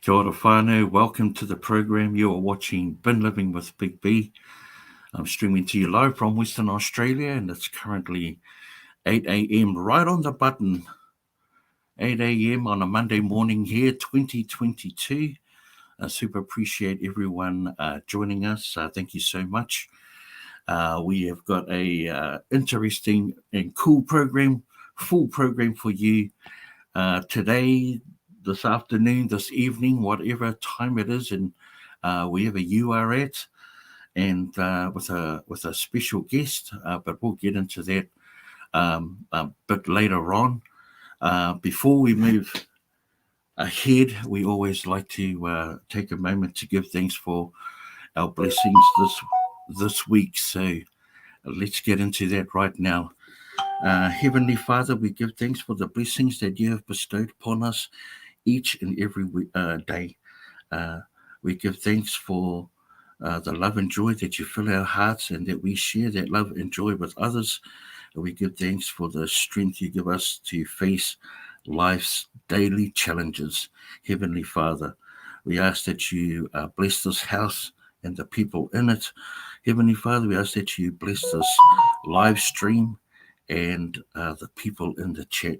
Kia ora whānau, welcome to the program. You are watching Bin Living with Big B. I'm streaming to you live from Western Australia, and it's currently 8 a.m. right on the button. 8 a.m. on a Monday morning here, 2022. I super appreciate everyone joining us. Thank you so much. We have got a interesting and cool program, full program for you today, this afternoon, this evening, whatever time it is, and wherever you are at, and with a special guest. But we'll get into that a bit later on. Before we move ahead, we always like to take a moment to give thanks for our blessings this week. So let's get into that right now. Heavenly Father, we give thanks for the blessings that you have bestowed upon us each and every day. Uh, we give thanks for the love and joy that you fill our hearts and that we share that love and joy with others. We give thanks for the strength you give us to face life's daily challenges. Heavenly Father, we ask that you bless this house and the people in it. Heavenly Father, we ask that you bless this live stream and the people in the chat.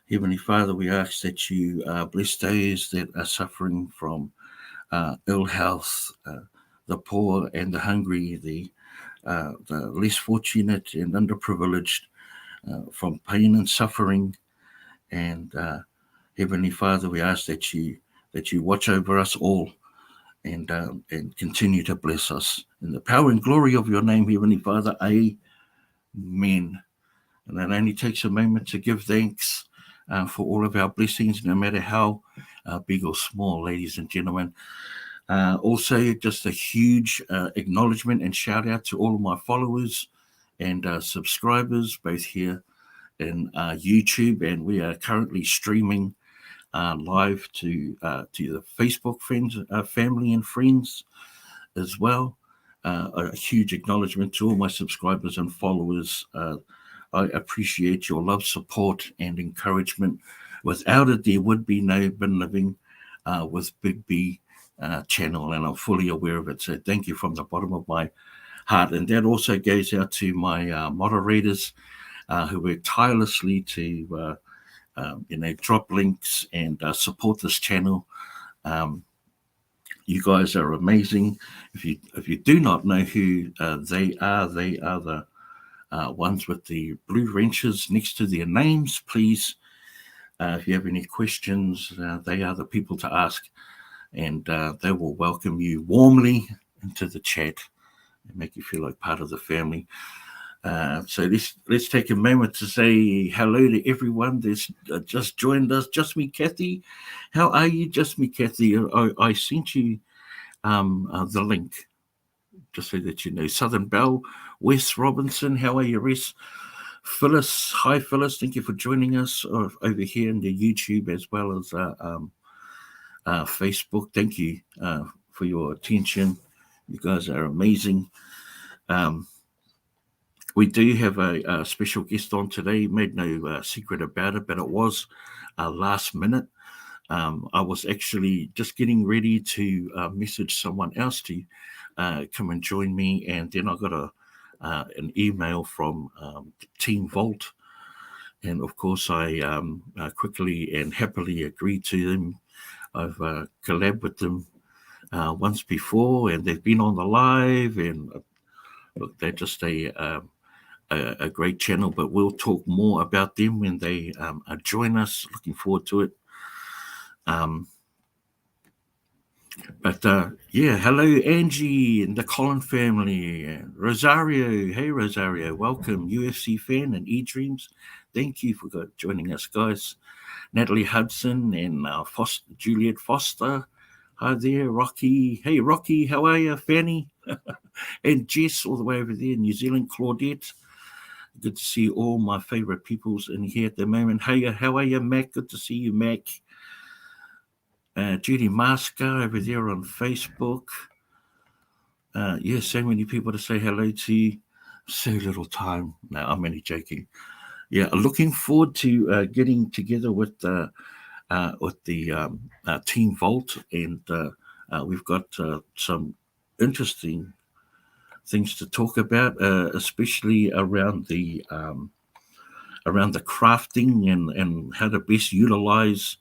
Heavenly Father, we ask that you bless those that are suffering from ill health, the poor and the hungry, the less fortunate and underprivileged, from pain and suffering. And Heavenly Father, we ask that you watch over us all and continue to bless us in the power and glory of your name, Heavenly Father. Amen. And it only takes a moment to give thanks for all of our blessings, no matter how big or small, ladies and gentlemen. Also, just a huge acknowledgement and shout out to all of my followers and subscribers, both here in YouTube, and we are currently streaming live to the Facebook friends, family and friends as well. A huge acknowledgement to all my subscribers and followers. I appreciate your love, support, and encouragement. Without it, there would be no Bin Living with Big B channel, and I'm fully aware of it. So thank you from the bottom of my heart. And that also goes out to my moderators who work tirelessly to drop links and support this channel. You guys are amazing. If you do not know who they are the ones with the blue wrenches next to their names. Please, if you have any questions, they are the people to ask, and they will welcome you warmly into the chat and make you feel like part of the family. So let's take a moment to say hello to everyone that's just joined us. Just me, Kathy. How are you, just me, Kathy? I sent you the link, just so that you know. Southern Belle, Wes Robinson, how are you, Wes? Phyllis, hi Phyllis, thank you for joining us over here in the YouTube as well as Facebook. Thank you for your attention. You guys are amazing. We do have a special guest on today. Made no secret about it, but it was last minute. I was actually just getting ready to message someone else to come and join me, and then I got an email from Team Vault, and of course I quickly and happily agreed to them. I've collabed with them once before, and they've been on the live, and look, they're just a great channel, but we'll talk more about them when they join us. Looking forward to it. Yeah, hello Angie and the Collin family, and Rosario. Hey Rosario, welcome, UFC fan and eDreams. Thank you for joining us, guys. Natalie Hudson and Juliet Foster. Hi there, Rocky. Hey Rocky, how are you? Fanny and Jess all the way over there in New Zealand. Claudette. Good to see all my favourite peoples in here at the moment. Hey, how are you, Mac? Good to see you, Mac. Judy Masker over there on Facebook. So many people to say hello to. So little time. No, I'm only joking. Yeah, looking forward to getting together with with the Team Vault, and we've got some interesting things to talk about, especially around the crafting and how to best utilize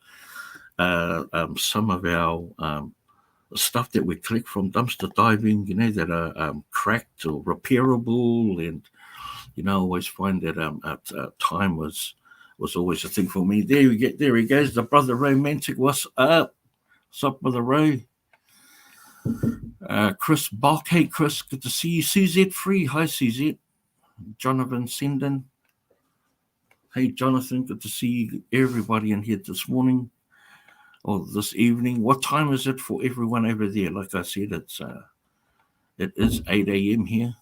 some of our stuff that we collect from dumpster diving, that are cracked or repairable. And I always find that time was always a thing for me. There he goes, the brother romantic. What's up? What's up, brother Ro? Chris Bach. Hey, Chris, good to see you. CZ Free. Hi, CZ. Jonathan Senden. Hey, Jonathan, good to see everybody in here this morning or this evening. What time is it for everyone over there? Like I said, it is 8 a.m. here.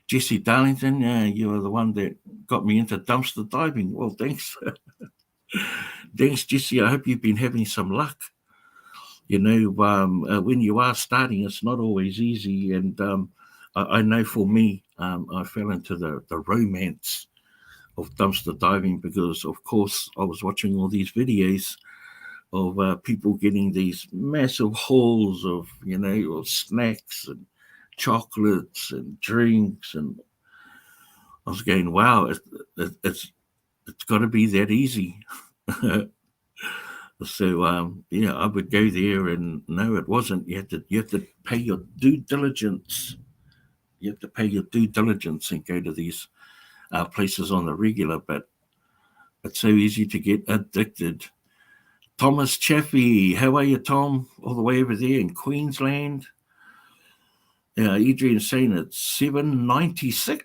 Jesse Darlington, you are the one that got me into dumpster diving. Well, thanks. Thanks, Jesse. I hope you've been having some luck. When you are starting, it's not always easy. And I know for me, I fell into the romance of dumpster diving because, of course, I was watching all these videos of people getting these massive hauls of, of snacks and chocolates and drinks, and I was going, wow, it's got to be that easy. So I would go there, and no, it wasn't. You have to pay your due diligence. You have to pay your due diligence and go to these places on the regular, but it's so easy to get addicted. Thomas Chaffee, how are you, Tom? All the way over there in Queensland. Adrian saying it's 7:96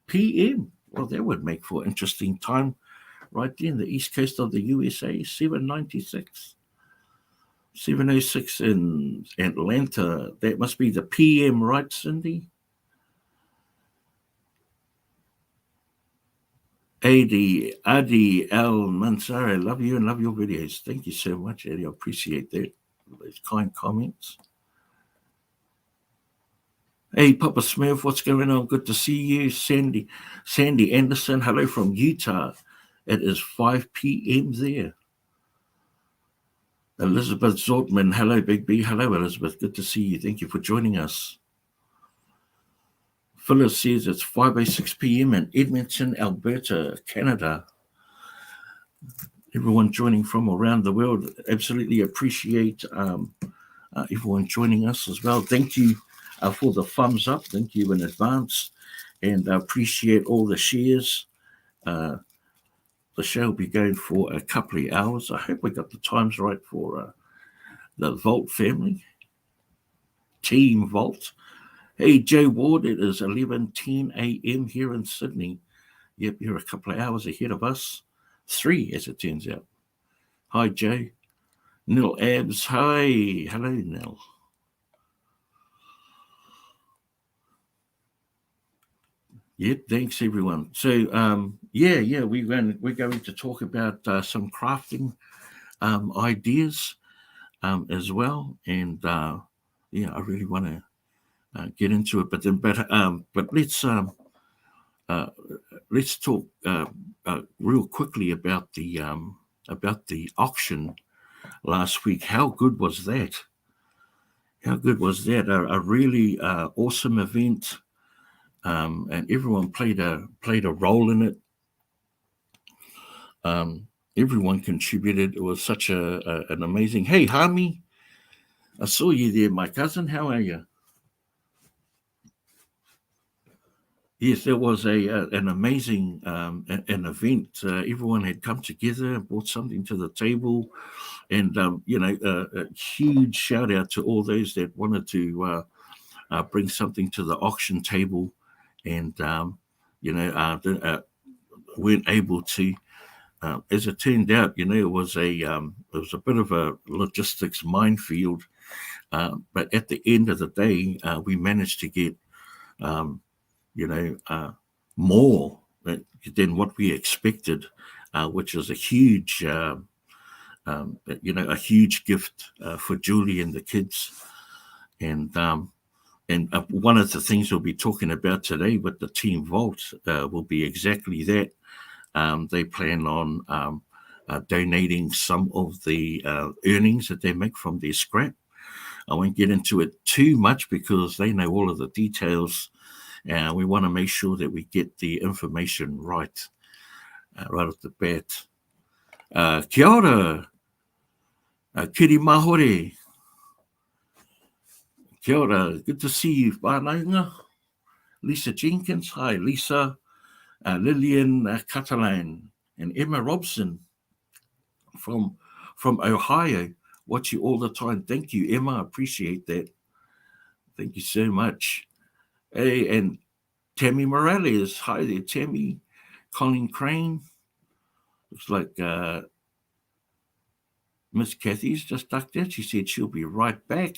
p.m. Well, that would make for interesting time right there in the east coast of the USA. 7:96. 7:06 in Atlanta. That must be the PM, right, Cindy? Adi Al Mansari, I love you and love your videos. Thank you so much, Adi. I appreciate that. Those kind comments. Hey, Papa Smith, what's going on? Good to see you. Sandy Anderson, hello from Utah. It is 5 p.m. there. Elizabeth Zortman, hello, Big B. Hello, Elizabeth. Good to see you. Thank you for joining us. Phyllis says it's 5:06 p.m. in Edmonton, Alberta, Canada. Everyone joining from around the world. Absolutely appreciate everyone joining us as well. Thank you for the thumbs up. Thank you in advance, and I appreciate all the shares. The show will be going for a couple of hours. I hope we got the times right for the Vault family, Team Vault. Hey, Joe Ward, it is 11:10 a.m. here in Sydney. Yep, you're a couple of hours ahead of us. 3, as it turns out. Hi, Joe. Neil Abs, hi. Hello, Neil. Yep, thanks everyone. So we're going to talk about some crafting ideas as well, and I really want to get into it. But let's talk real quickly about the auction last week. How good was that? How good was that? A really awesome event. And everyone played a role in it. Everyone contributed. It was such an amazing. Hey, Hami, I saw you there, my cousin. How are you? Yes, there was an amazing an event. Everyone had come together and brought something to the table, and a huge shout out to all those that wanted to bring something to the auction table, and weren't able to. As it turned out, it was a bit of a logistics minefield, but at the end of the day, we managed to get more than what we expected, which is a huge a huge gift for Julie and the kids, and one of the things we'll be talking about today with the Team Vault will be exactly that. They plan on donating some of the earnings that they make from their scrap. I won't get into it too much because they know all of the details. We want to make sure that we get the information right, right off the bat. Kia ora, Kiri Mahore. Kia ora, good to see you, whānaunga. Lisa Jenkins, hi Lisa. Lillian Catalan and Emma Robson from Ohio. Watch you all the time. Thank you, Emma. I appreciate that. Thank you so much. Hey, and Tammy Morales. Hi there, Tammy. Colin Crane. Looks like Miss Kathy's just ducked out. She said she'll be right back.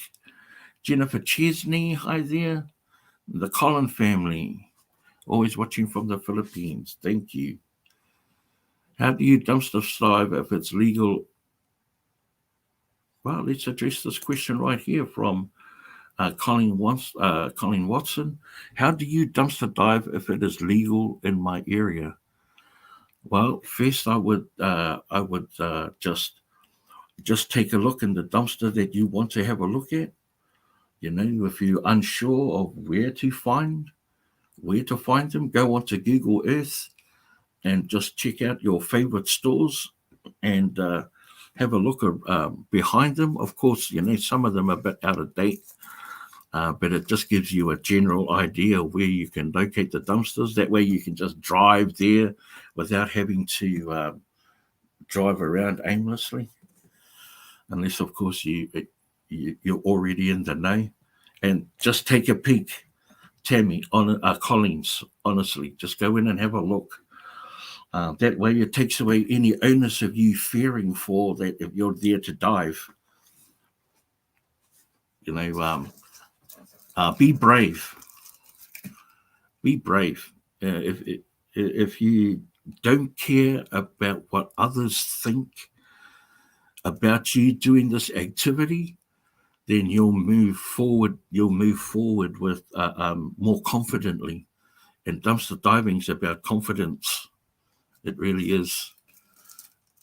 Jennifer Chesney. Hi there. The Collin family. Always watching from the Philippines. Thank you. How do you dumpster dive if it's legal? Well, let's address this question right here from Colin Watson. How do you dumpster dive if it is legal in my area? Well, first I would just take a look in the dumpster that you want to have a look at. You know, if you're unsure of where to find them, go onto Google Earth and just check out your favorite stores and have a look behind them. Of course, you know, some of them are a bit out of date, but it just gives you a general idea of where you can locate the dumpsters. That way you can just drive there without having to drive around aimlessly. Unless, of course, you're already in the know. And just take a peek, Tammy, on Collins, honestly. Just go in and have a look. That way it takes away any onus of you fearing for that if you're there to dive. You know, be brave. Be brave. If you don't care about what others think about you doing this activity, then you'll move forward. You'll move forward with more confidently. And dumpster diving is about confidence. It really is.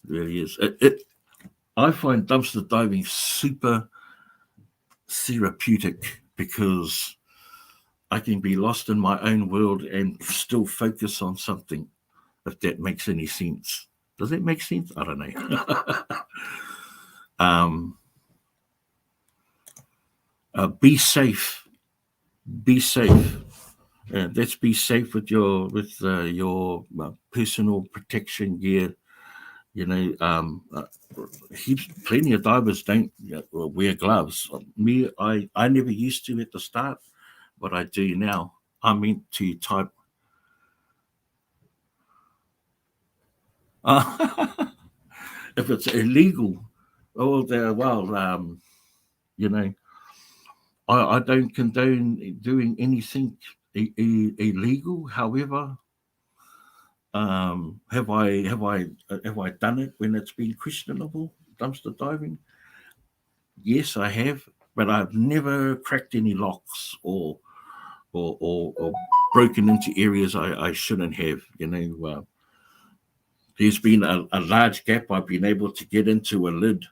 It really is. I find dumpster diving super therapeutic because I can be lost in my own world and still focus on something, if that makes any sense. Does that make sense? I don't know. Be safe. Be safe. Let's be safe with your personal protection gear. You know, plenty of divers don't wear gloves. Me, I never used to at the start, but I do now. I meant to type. If it's illegal, you know, I don't condone doing anything illegal. However, have I done it when it's been questionable, dumpster diving? Yes, I have, but I've never cracked any locks or broken into areas I shouldn't have. You know, there's been a large gap I've been able to get into a lid,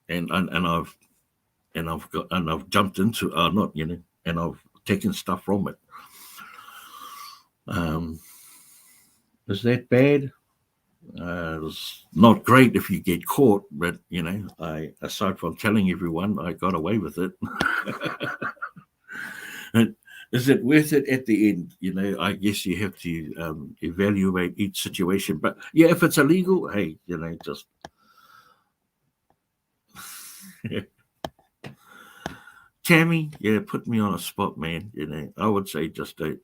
and I've jumped into not, you know, and I've taken stuff from it. Is that bad? It's not great if you get caught, but you know, aside from telling everyone, I got away with it. And is it worth it at the end? You know, I guess you have to evaluate each situation. But yeah, if it's illegal, hey, you know, just Tammy, yeah, put me on a spot, man. You know, I would say just don't.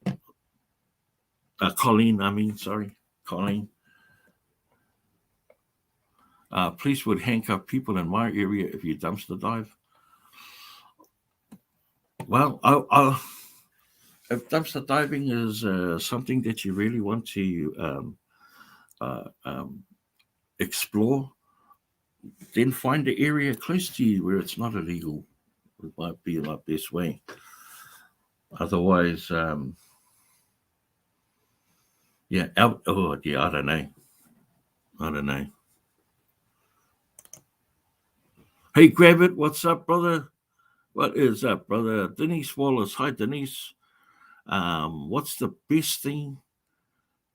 Colleen. Police would handcuff people in my area if you dumpster dive. Well, if dumpster diving is something that you really want to explore, then find an area close to you where it's not illegal. It might be my best way. Otherwise, I don't know. Hey, grab it. What's up, brother? What is up, brother? Denise Wallace. Hi, Denise. What's the best thing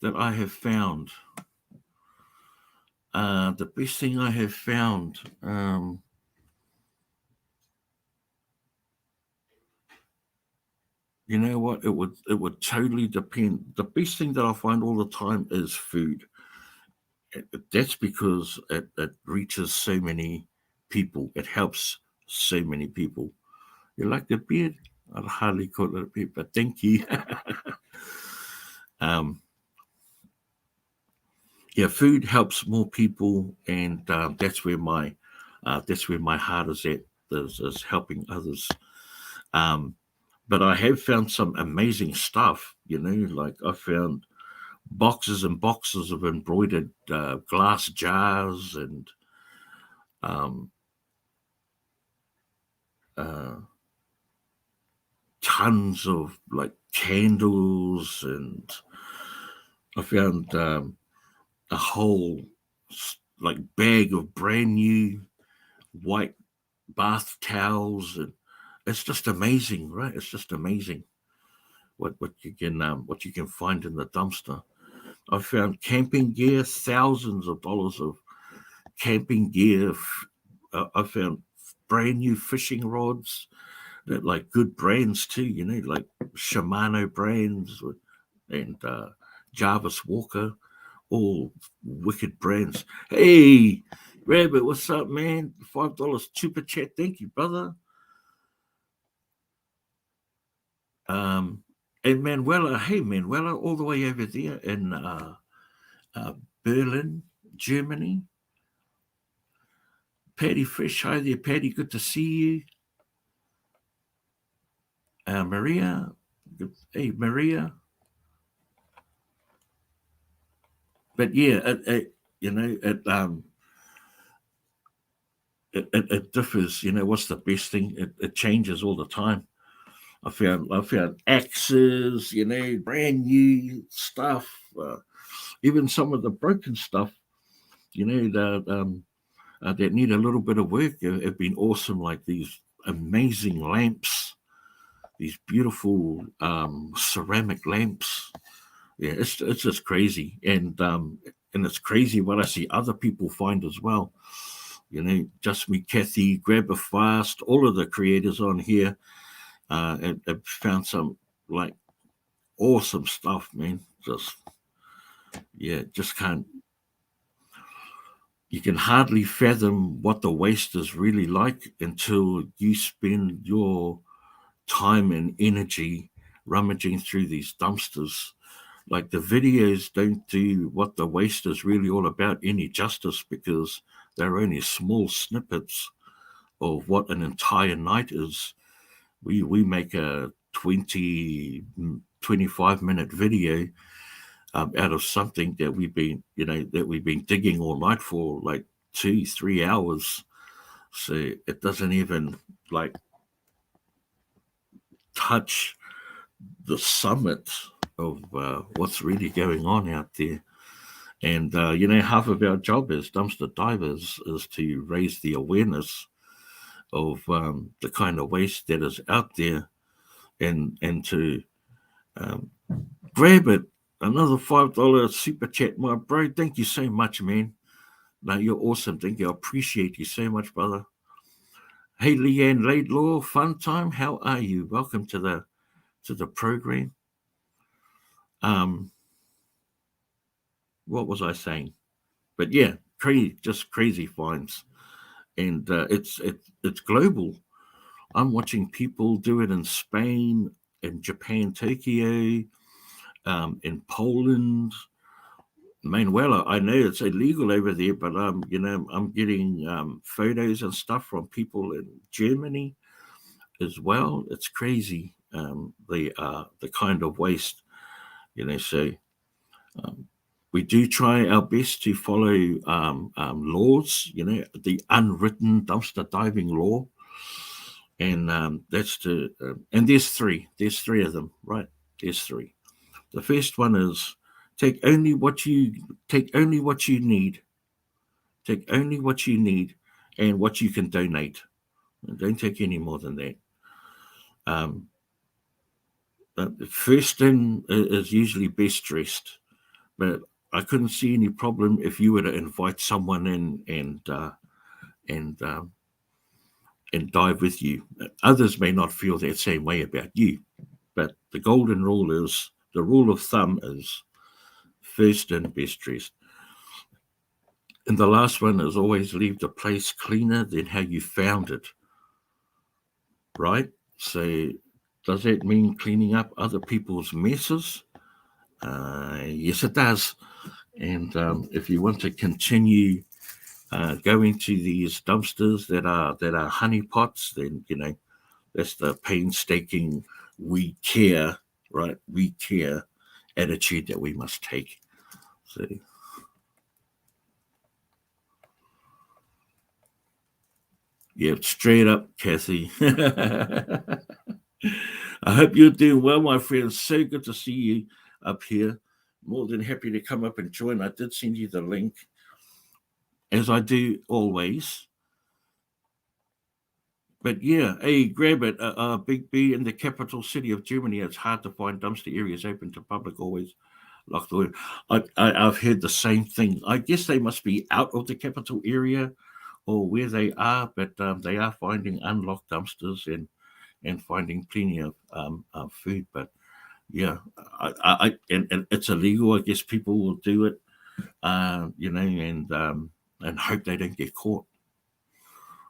that I have found? The best thing I have found. You know what? It would totally depend. The best thing that I find all the time is food. That's because it reaches so many people. It helps so many people. You like the beard? I'd hardly call it a beard, but thank you. um, yeah, food helps more people, and that's where my heart is at. Is helping others. Um, but I have found some amazing stuff. Like I found boxes and boxes of embroidered glass jars and um, uh, tons of like candles, and I found a whole like bag of brand new white bath towels, and it's just amazing, right? It's just amazing what you can find in the dumpster. I found camping gear, thousands of dollars of camping gear. I found brand new fishing rods that like good brands too, like Shimano brands and Jarvis Walker, all wicked brands. Hey, Rabbit, what's up, man? $5 super chat. Thank you, brother. Um, and Manuela, hey, Manuela, all the way over there in uh, Berlin, Germany. Patty Fish, hi there, Patty. Good to see you. Maria, hey, Maria. But yeah, you know, it, um, it differs. What's the best thing? It changes all the time. I found axes, brand new stuff. Even some of the broken stuff, that need a little bit of work have been awesome. Like these amazing lamps, these beautiful ceramic lamps. Yeah, it's just crazy, and it's crazy what I see other people find as well. Just me, Kathy, Grab a Fast, all of the creators on here have found some like awesome stuff, man. Just yeah, just can't. You can hardly fathom what the waste is really like until you spend your time and energy rummaging through these dumpsters. Like the videos don't do what the waste is really all about any justice, because they're only small snippets of what an entire night is. We make a 25-minute video out of something that we've been digging all night for like 2-3 hours. So it doesn't even like touch the summit of what's really going on out there. And half of our job as dumpster divers is to raise the awareness of the kind of waste that is out there, and to um, grab it. Another $5 super chat, my bro. Thank you so much, man. No, you're awesome. Thank you. I appreciate you so much, brother. Hey, Leanne Laidlaw, fun time. How are you? Welcome to the program. Um, what was I saying? But yeah, just crazy finds, and it's global. I'm watching people do it in Spain, in Japan, Tokyo, in Poland. Manuela, I know it's illegal over there, but I'm getting photos and stuff from people in Germany as well. It's crazy, the kind of waste, So um, we do try our best to follow laws, the unwritten dumpster diving law, and and there's three of them, right? There's three. The first one is take only what you take only what you need. Take only what you need, and what you can donate. Don't take any more than that. First in is usually best dressed, but I couldn't see any problem if you were to invite someone in and dive with you. Others may not feel that same way about you, but the golden rule is, the rule of thumb is first in, best dressed. And the last one is always leave the place cleaner than how you found it. Right? So does that mean cleaning up other people's messes? Yes, it does. And if you want to continue going to these dumpsters that are honey pots, then that's the painstaking we care, right? We care attitude that we must take. So. Yeah, straight up, Kathy. I hope you're doing well, my friend. So good to see you up here. More than happy to come up and join. I did send you the link, as I do always. But yeah, hey, grab it. Big B in the capital city of Germany. It's hard to find dumpster areas open to public, always locked away. I've heard the same thing. I guess they must be out of the capital area or where they are, but they are finding unlocked dumpsters and finding plenty of food. But yeah, and it's illegal. I guess people will do it, and hope they don't get caught.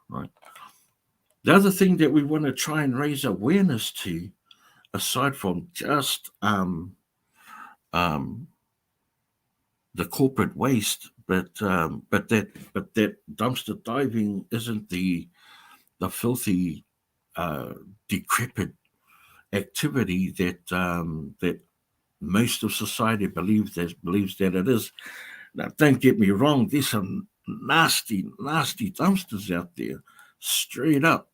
Right. The other thing that we want to try and raise awareness to, aside from just the corporate waste, but that dumpster diving isn't the filthy, decrepit activity that most of society believes that it is. Now, don't get me wrong. There's some nasty dumpsters out there, straight up.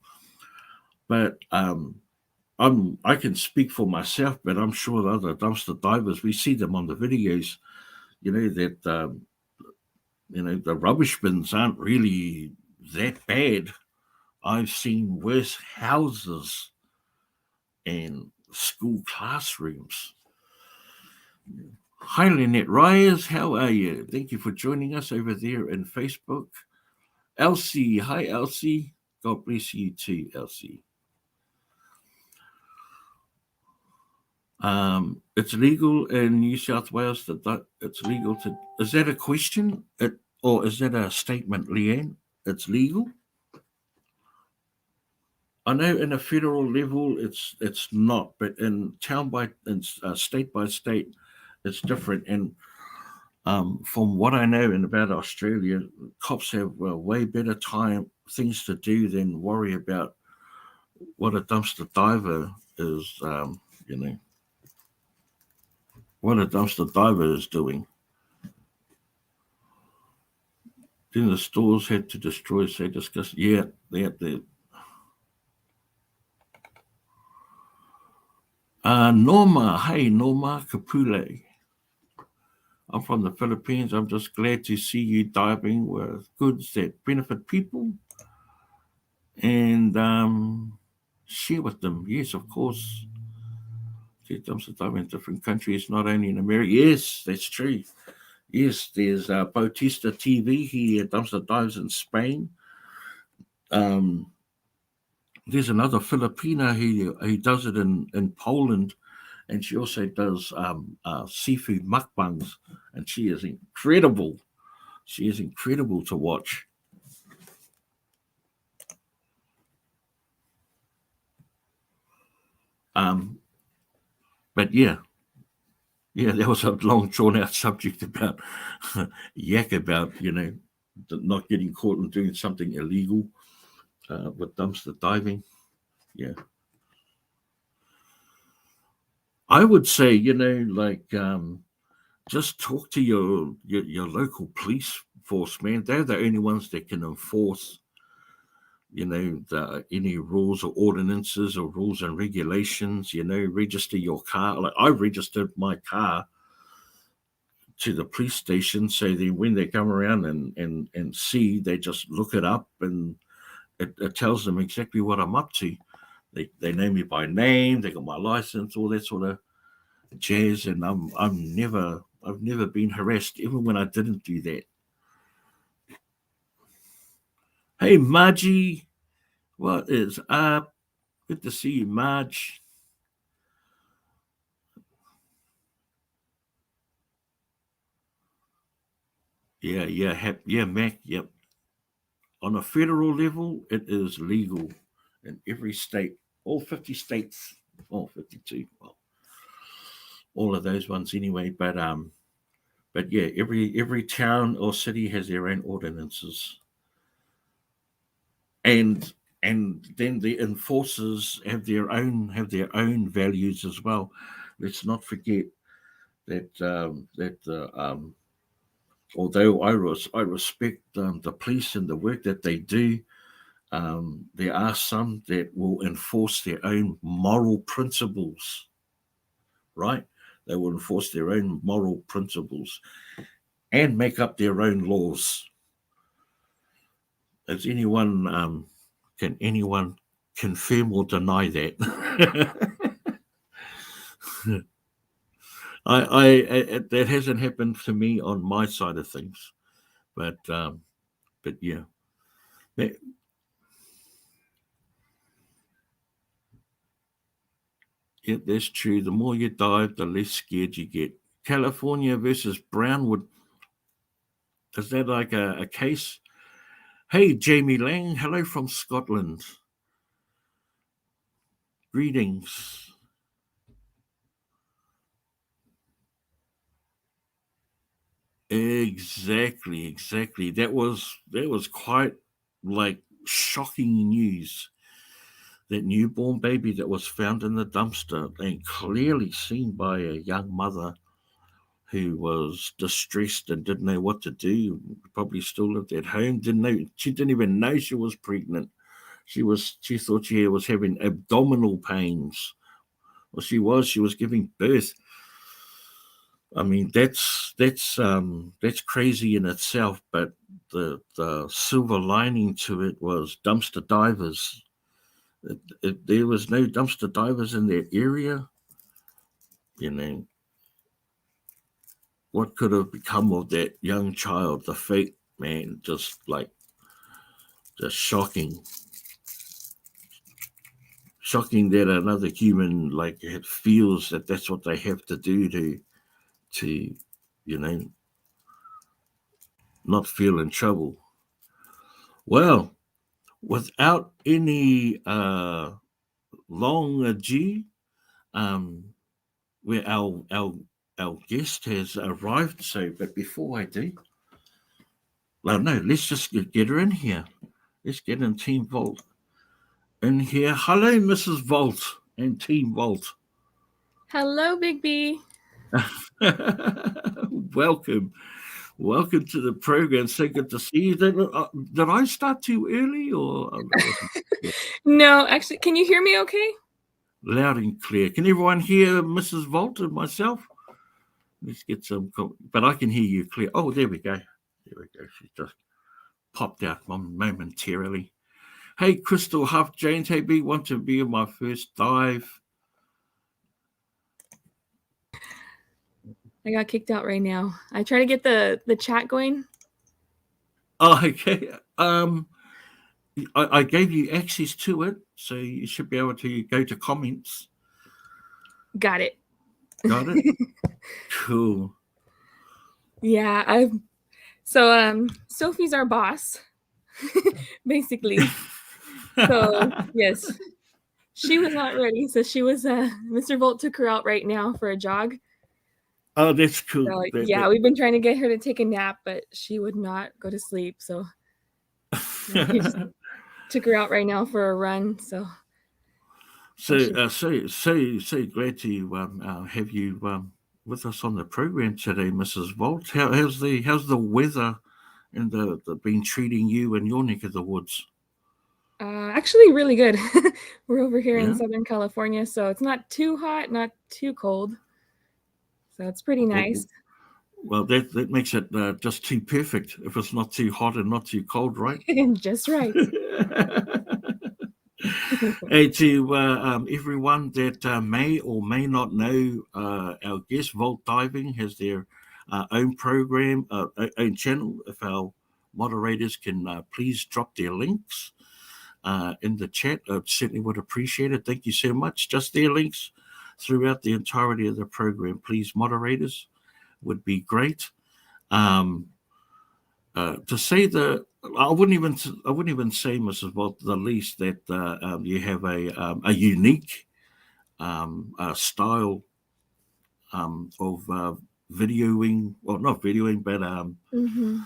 But I can speak for myself, but I'm sure the other dumpster divers, we see them on the videos. That the rubbish bins aren't really that bad. I've seen worse houses and school classrooms. Hi, Lynette Ryers. How are you? Thank you for joining us over there in Facebook. Elsie. Hi, Elsie. God bless you too, Elsie. It's legal in New South Wales that it's legal to. Is that a question? Or is that a statement, Leanne? It's legal? I know in a federal level it's not, but in state by state, it's different. And from what I know and about Australia, cops have way better things to do than worry about what a dumpster diver is. What a dumpster diver is doing. Then the stores had to destroy, say, discuss. Yeah, they had to. Norma, hey, Norma Kapule. I'm from the Philippines. I'm just glad to see you diving with goods that benefit people and share with them. Yes, of course. Dumpster diving in different countries, not only in America. Yes, that's true. Yes, there's Bautista TV. He dumpster dives in Spain. There's another Filipina. He does it in Poland, and she also does seafood mukbangs, and she is incredible. She is incredible to watch. But yeah, there was a long drawn out subject about yak about not getting caught and doing something illegal with dumpster diving. Yeah, I would say just talk to your local police force, man. They're the only ones that can enforce any rules or ordinances or rules and regulations. Register your car. Like I registered my car to the police station. So then when they come around and see, they just look it up, and it tells them exactly what I'm up to. They know me by name, they got my license, all that sort of jazz, and I've never been harassed, even when I didn't do that. Hey Margie, what is up? Good to see you, Marge. Yeah, Mac. Yep. On a federal level, it is legal in every state, all 50 states, all 52. Well, all of those ones anyway. But yeah, every town or city has their own ordinances, and then the enforcers have their own values as well. Let's not forget that although I respect the police and the work that they do, there are some that will enforce their own moral principles, right? They will enforce their own moral principles and make up their own laws. Can anyone confirm or deny that? That hasn't happened to me on my side of things, but yeah, that, yeah, that's true. The more you dive, the less scared you get. California versus Brownwood. Is that like a case? Hey, Jamie Lang. Hello from Scotland. Greetings. Exactly. That was quite like shocking news. That newborn baby that was found in the dumpster and clearly seen by a young mother who was distressed and didn't know what to do. Probably still lived at home. She didn't even know she was pregnant. She thought she was having abdominal pains. Well, she was giving birth. I mean, that's crazy in itself. But the silver lining to it was dumpster divers. There was no dumpster divers in that area. You know, what could have become of that young child? The fate, man, just shocking. Shocking that another human feels that that's what they have to do to you know not feel in trouble. Well, without any long ado, um, where our guest has arrived. So, but before I do, well, no, let's just get her in here. Let's get in Team Vault in here. Hello, Mrs. Vault and Team Vault. Hello, Big B. Welcome to the program. So good to see you. Did I start too early, or No, actually, can you hear me okay? loud and clear? Can everyone hear Mrs. Vault and myself? Let's get some, but I can hear you clear. Oh, there we go. She just popped out momentarily. Hey, Crystal Huff, James AB, want to be on my first dive? I got kicked out right now. I try to get the chat going. Oh, okay. I gave you access to it, so you should be able to go to comments. Got it. Got it? Cool. Yeah, Sophie's our boss, basically. So yes, she was not ready. So she was. Mr. Volt took her out right now for a jog. Oh, that's cool. So, we've been trying to get her to take a nap, but she would not go to sleep. So he just took her out right now for a run. So glad to have you with us on the program today, Mrs. Volt. How's the weather and the been treating you in your neck of the woods? Actually, really good. We're over here Yeah? in Southern California, so it's not too hot, not too cold. So it's pretty nice. Well, that makes it just too perfect. If it's not too hot and not too cold, right? Just right. Hey, to everyone that may or may not know, our guest Vault Diving has their own program, own channel. If our moderators can please drop their links in the chat, I certainly would appreciate it. Thank you so much. Just their links throughout the entirety of the program, please, moderators, would be great. To say I wouldn't even say, Mrs. Vault, the least that you have a unique style of videoing, well, not videoing, but Mm-hmm.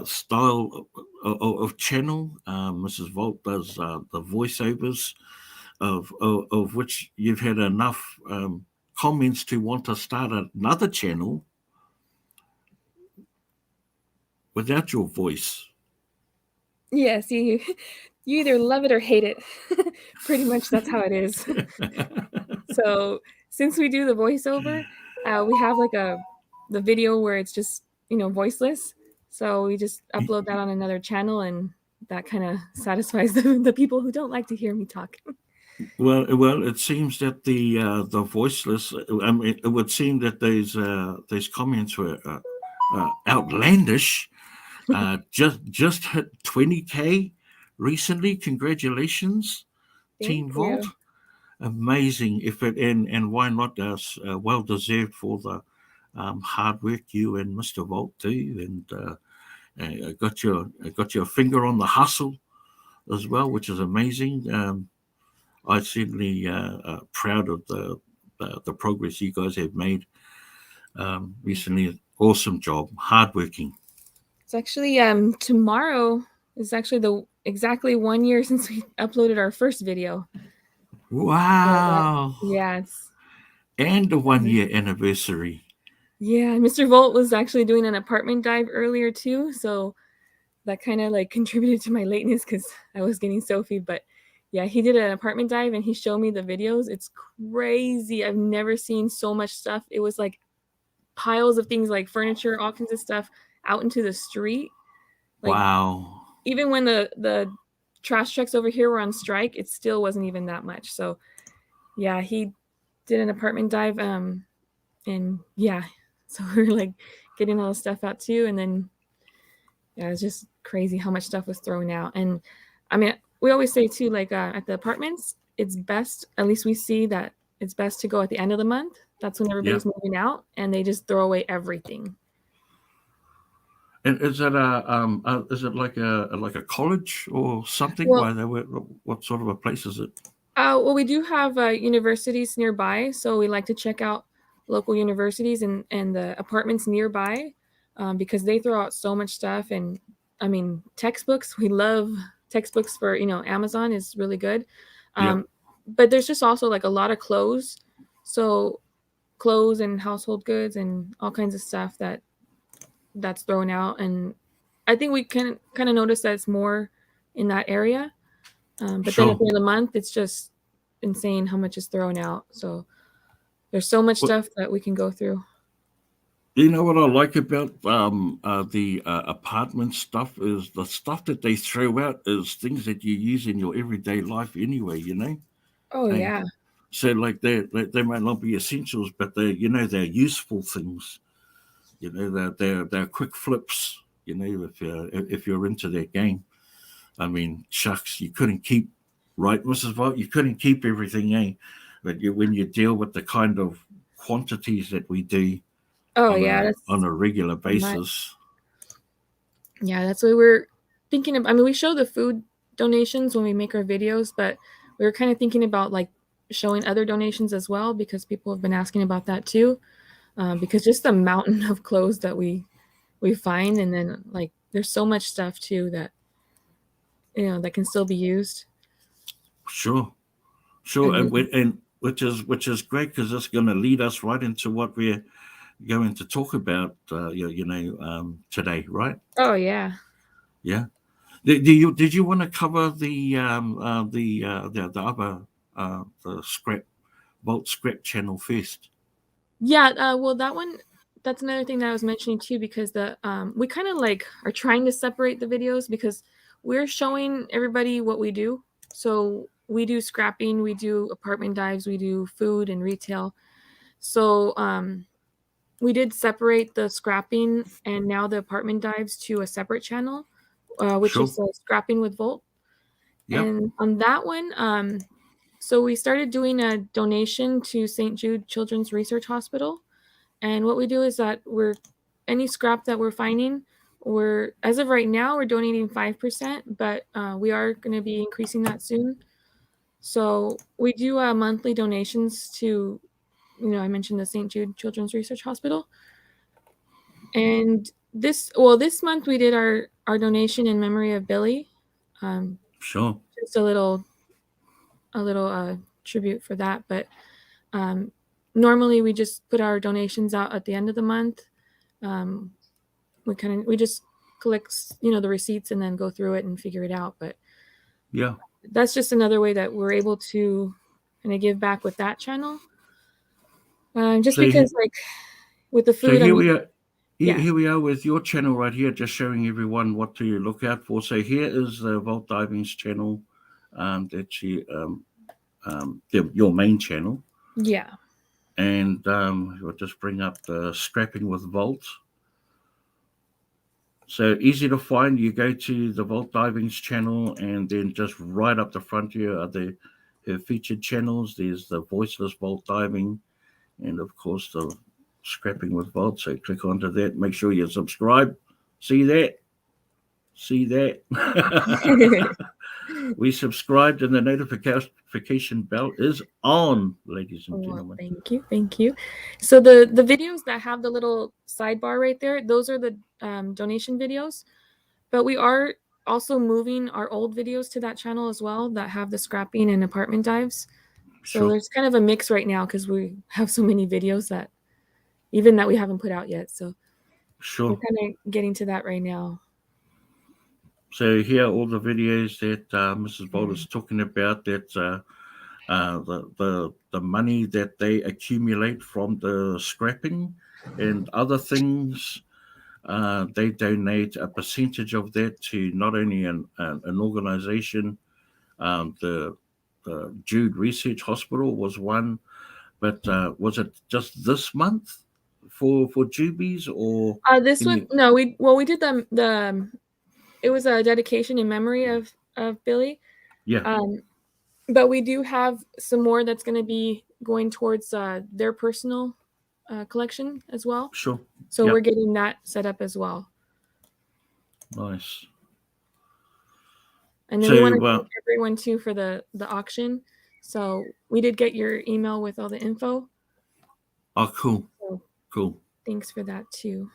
style of channel. Mrs. Vault does the voiceovers of which you've had enough comments to want to start another channel without your voice. Yes, you either love it or hate it. Pretty much that's how it is. So since we do the voiceover, we have like the video where it's just, voiceless. So we just upload that on another channel, and that kind of satisfies the people who don't like to hear me talk. Well, it seems that the voiceless. I mean, it would seem that those comments were outlandish. Just hit 20K recently. Congratulations, Team Thank Vault. you. Amazing effort, and why not? Well deserved for the hard work you and Mr. Vault do, and got your finger on the hustle as well, which is amazing. I certainly proud of the progress you guys have made recently. Awesome job, hardworking. It's actually tomorrow is actually the exactly 1 year since we uploaded our first video. Wow! Yeah, it's And the 1 year anniversary. yeah. Mr. Volt was actually doing an apartment dive earlier too, so that kind of like contributed to my lateness because I was getting Sophie. But yeah, he did an apartment dive and he showed me the videos. It's crazy. I've never seen so much stuff. It was like piles of things like furniture, all kinds of stuff out into the street. Like Wow! even when the trash trucks over here were on strike, it still wasn't even that much. So yeah, he did an apartment dive. And yeah, so we are like getting all the stuff out too, and then yeah, it's just crazy how much stuff was thrown out. And I mean, we always say too, like at the apartments, it's best, at least we see that it's best to go at the end of the month. That's when everybody's moving out, and they just throw away everything. And is it like a college or something? Well, Why they were? What sort of a place is it? well, we do have universities nearby, so we like to check out local universities and the apartments nearby because they throw out so much stuff. And I mean, textbooks. We love textbooks for Amazon is really good, but there's just also like a lot of clothes, so clothes and household goods and all kinds of stuff that's thrown out. And I think we can kind of notice that it's more in that area. But then at the end of the month, it's just insane how much is thrown out. So there's so much stuff that we can go through. You know what I like about the apartment stuff is the stuff that they throw out is things that you use in your everyday life anyway. Oh And yeah. so like they might not be essentials, but they're useful things. They're quick flips. If you're into that game. I mean, shucks, you couldn't keep, right, Mrs. Vogt? You couldn't keep everything, eh? But when you deal with the kind of quantities that we do Oh yeah, that's on a regular much. basis. Yeah, that's what we're thinking of. I mean, we show the food donations when we make our videos, but we were kind of thinking about like showing other donations as well because people have been asking about that too. Because just the mountain of clothes that we find, and then like there's so much stuff too that that can still be used. Sure, and which is great because it's going to lead us right into what we're going to talk about, today, right? Oh yeah. Yeah. Did you want to cover the other the scrap Vault scrap channel first? Yeah. Well, that one, that's another thing that I was mentioning too, because we kind of like are trying to separate the videos because we're showing everybody what we do. So we do scrapping, we do apartment dives, we do food and retail. So we did separate the scrapping and now the apartment dives to a separate channel, which Sure. is scrapping with Volt. Yep. And on that one, so we started doing a donation to St. Jude Children's Research Hospital. And what we do is that any scrap that we're finding, as of right now, we're donating 5%, but we are going to be increasing that soon. So we do monthly donations to, I mentioned the St. Jude Children's Research Hospital. And this month we did our donation in memory of Billy. Sure. Just a little tribute for that. But normally we just put our donations out at the end of the month. We just collect, the receipts and then go through it and figure it out. But yeah, that's just another way that we're able to kind of give back with that channel. Just So because, like, with the food, So here we are. Yeah. Here we are with your channel right here, just showing everyone what to look out for. So here is the Vault Diving's channel, that your main channel, Yeah. and we'll just bring up the Scrapping with Vault. So easy to find. You go to the Vault Diving's channel, and then just right up the front here are her featured channels. There's the Voiceless Vault Diving, and of course the Scrapping with Vault. So click onto that. Make sure you subscribe. See that? We subscribed, and the notification bell is on, ladies and gentlemen. Thank you. So the videos that have the little sidebar right there, those are the donation videos. But we are also moving our old videos to that channel as well that have the scrapping and apartment dives. So Sure. there's kind of a mix right now because we have so many videos that we haven't put out yet. So sure, we're kind of getting to that right now. So here are all the videos that Mrs. Bolt is talking about. That the money that they accumulate from the scrapping and other things, they donate a percentage of that to not only an organization. The Jude Research Hospital was one, but was it just this month for Jubies or this one? No, we did the it was a dedication in memory of Billy. Yeah. But we do have some more that's going to be going towards their personal collection as well. Sure. So we're getting that set up as well. Nice. And then we want to thank everyone too for the auction. So we did get your email with all the info. Oh, cool. So cool. Thanks for that too.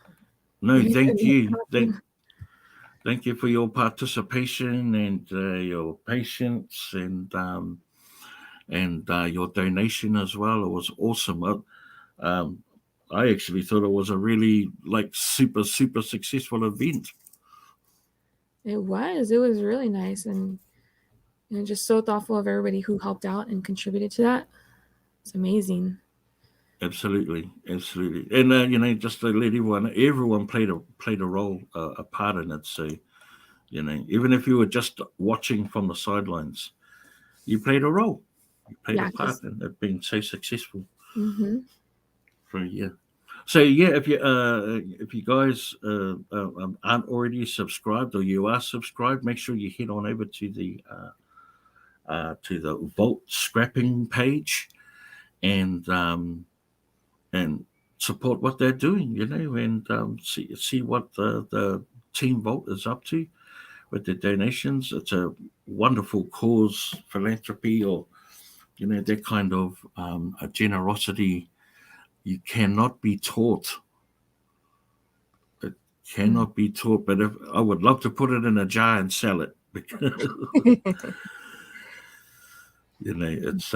No, thank you. Thank you for your participation and your patience and your donation as well. It was awesome. I actually thought it was a really super successful event. It was really nice, and just so thoughtful of everybody who helped out and contributed to that. It's amazing. Absolutely, and just to let everyone played a role, a part in it. So, even if you were just watching from the sidelines, you played a role. You played a part in it being so successful. Mm-hmm. For a year. So if you guys aren't already subscribed or you are subscribed, make sure you head on over to the Vault Scrapping page and support what they're doing, and see what the Team Vault is up to with their donations. It's a wonderful cause, philanthropy, or that kind of a generosity. You cannot be taught. It cannot be taught. But I would love to put it in a jar and sell it, because it's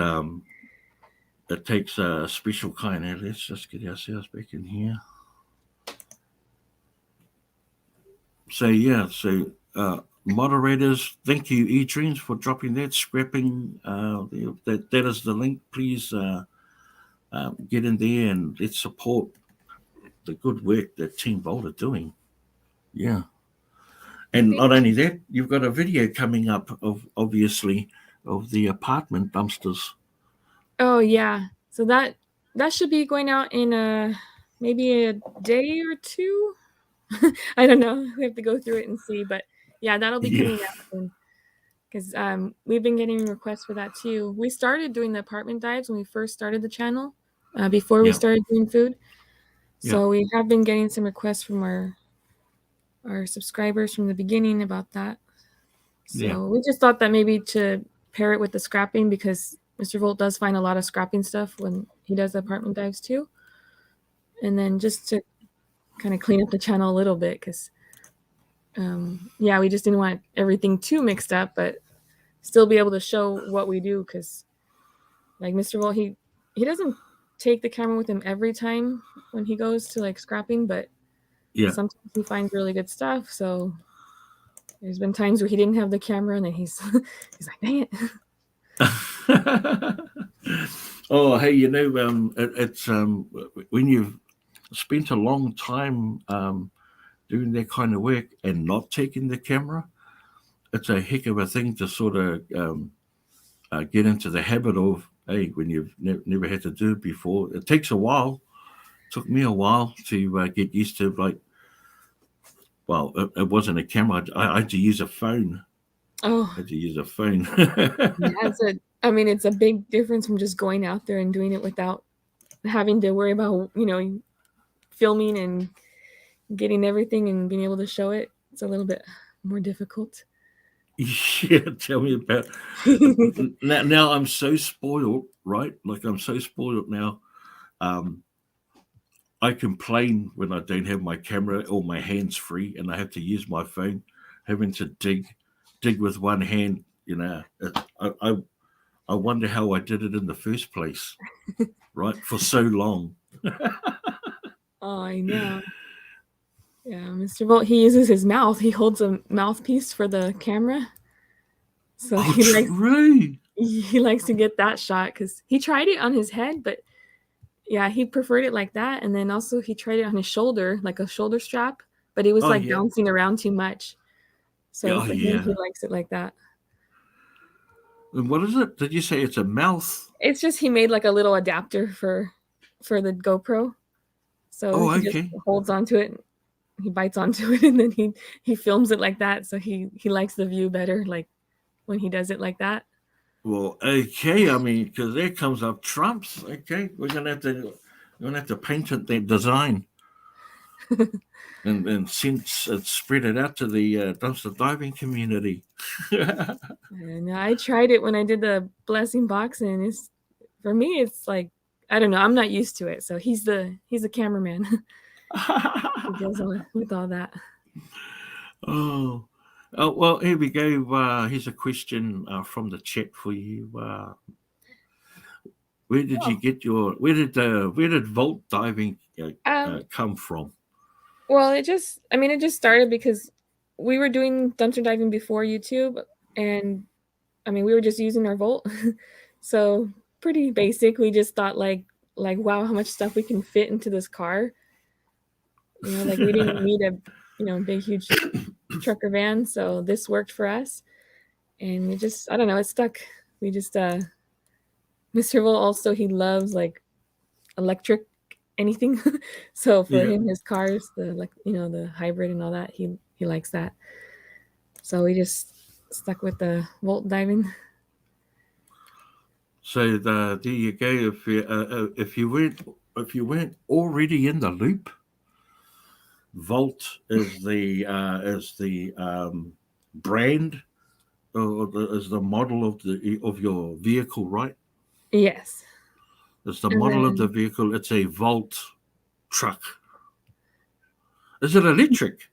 it takes a special kind. Let's just get ourselves back in here. So moderators, thank you, eDreams, for dropping that. Scrapping, that is the link. Please get in there and let's support the good work that Team Volt are doing. Yeah. And not only that, you've got a video coming up of obviously of the apartment dumpsters. Oh yeah. So that should be going out in maybe a day or two. I don't know. We have to go through it and see, but yeah, that'll be coming out soon. Because we've been getting requests for that too. We started doing the apartment dives when we first started the channel, before we started doing food. So we have been getting some requests from our subscribers from the beginning about that. So we just thought that maybe to pair it with the scrapping, because Mr. Volt does find a lot of scrapping stuff when he does the apartment dives too. And then just to kind of clean up the channel a little bit, because we just didn't want everything too mixed up, but still be able to show what we do. Because like Mr. Volt, he doesn't take the camera with him every time when he goes to like scrapping, but sometimes he finds really good stuff. So there's been times where he didn't have the camera, and then he's like, dang it. Oh, hey, it's when you've spent a long time doing that kind of work and not taking the camera, it's a heck of a thing to sort of get into the habit of, hey, when you've never had to do it before. It takes a while. It took me a while to get used to, like, well, it wasn't a camera. I had to use a phone. Oh. I had to use a phone. It's a big difference from just going out there and doing it without having to worry about, filming and getting everything and being able to show it. It's a little bit more difficult. Yeah, tell me about it. Now I'm so spoiled, right? Like, I'm so spoiled now. I complain when I don't have my camera or my hands free and I have to use my phone, having to dig with one hand. I wonder how I did it in the first place, right? For so long. Oh, I know. Yeah, Mr. Volt, he uses his mouth. He holds a mouthpiece for the camera. So he likes to get that shot, because he tried it on his head, but yeah, he preferred it like that. And then also he tried it on his shoulder, like a shoulder strap, but it was bouncing around too much. So for him, he likes it like that. And what is it? Did you say it's a mouth? It's just he made like a little adapter for the GoPro. So he just holds onto it, he bites onto it, and then he films it like that. So he likes the view better, like when he does it like that. Well, okay. I mean, because there comes up trumps. Okay, we're gonna have to patent that design, and since spread it out to the dumpster diving community. And I tried it when I did the blessing box, and for me, it's like, I don't know. I'm not used to it. So he's the cameraman. He deals with all that. Oh, well, here we go. Here's a question from the chat for you. Where did you get where did Volt diving come from? Well, it just started because we were doing dumpster diving before YouTube, and we were just using our Volt. So pretty basic. We just thought like, wow, how much stuff we can fit into this car. Like we didn't need a big, huge truck or van. So this worked for us. And it just, I don't know, it stuck. We just, Mr. Volt also, he loves like electric anything. So for him, his cars, the hybrid and all that, he likes that. So we just stuck with the Volt diving. So there you go. If you weren't already in the loop, Volt is the brand, or is the model of your vehicle, right? Yes. It's the model of the vehicle. It's a Volt truck. Is it electric?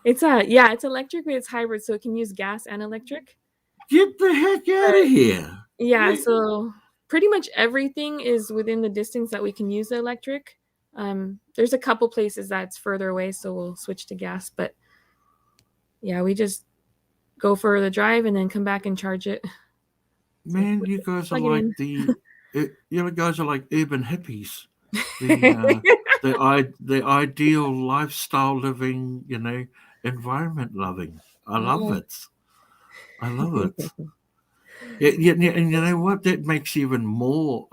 It's electric, but it's hybrid, so it can use gas and electric. Get the heck out of here. Yeah, so pretty much everything is within the distance that we can use the electric. There's a couple places that's further away, so we'll switch to gas. But yeah, we just go for the drive and then come back and charge it. Man, you guys are like you guys are like urban hippies. the ideal lifestyle living, environment loving. I love Oh. it. I love it. Yeah, and you know what? That makes even more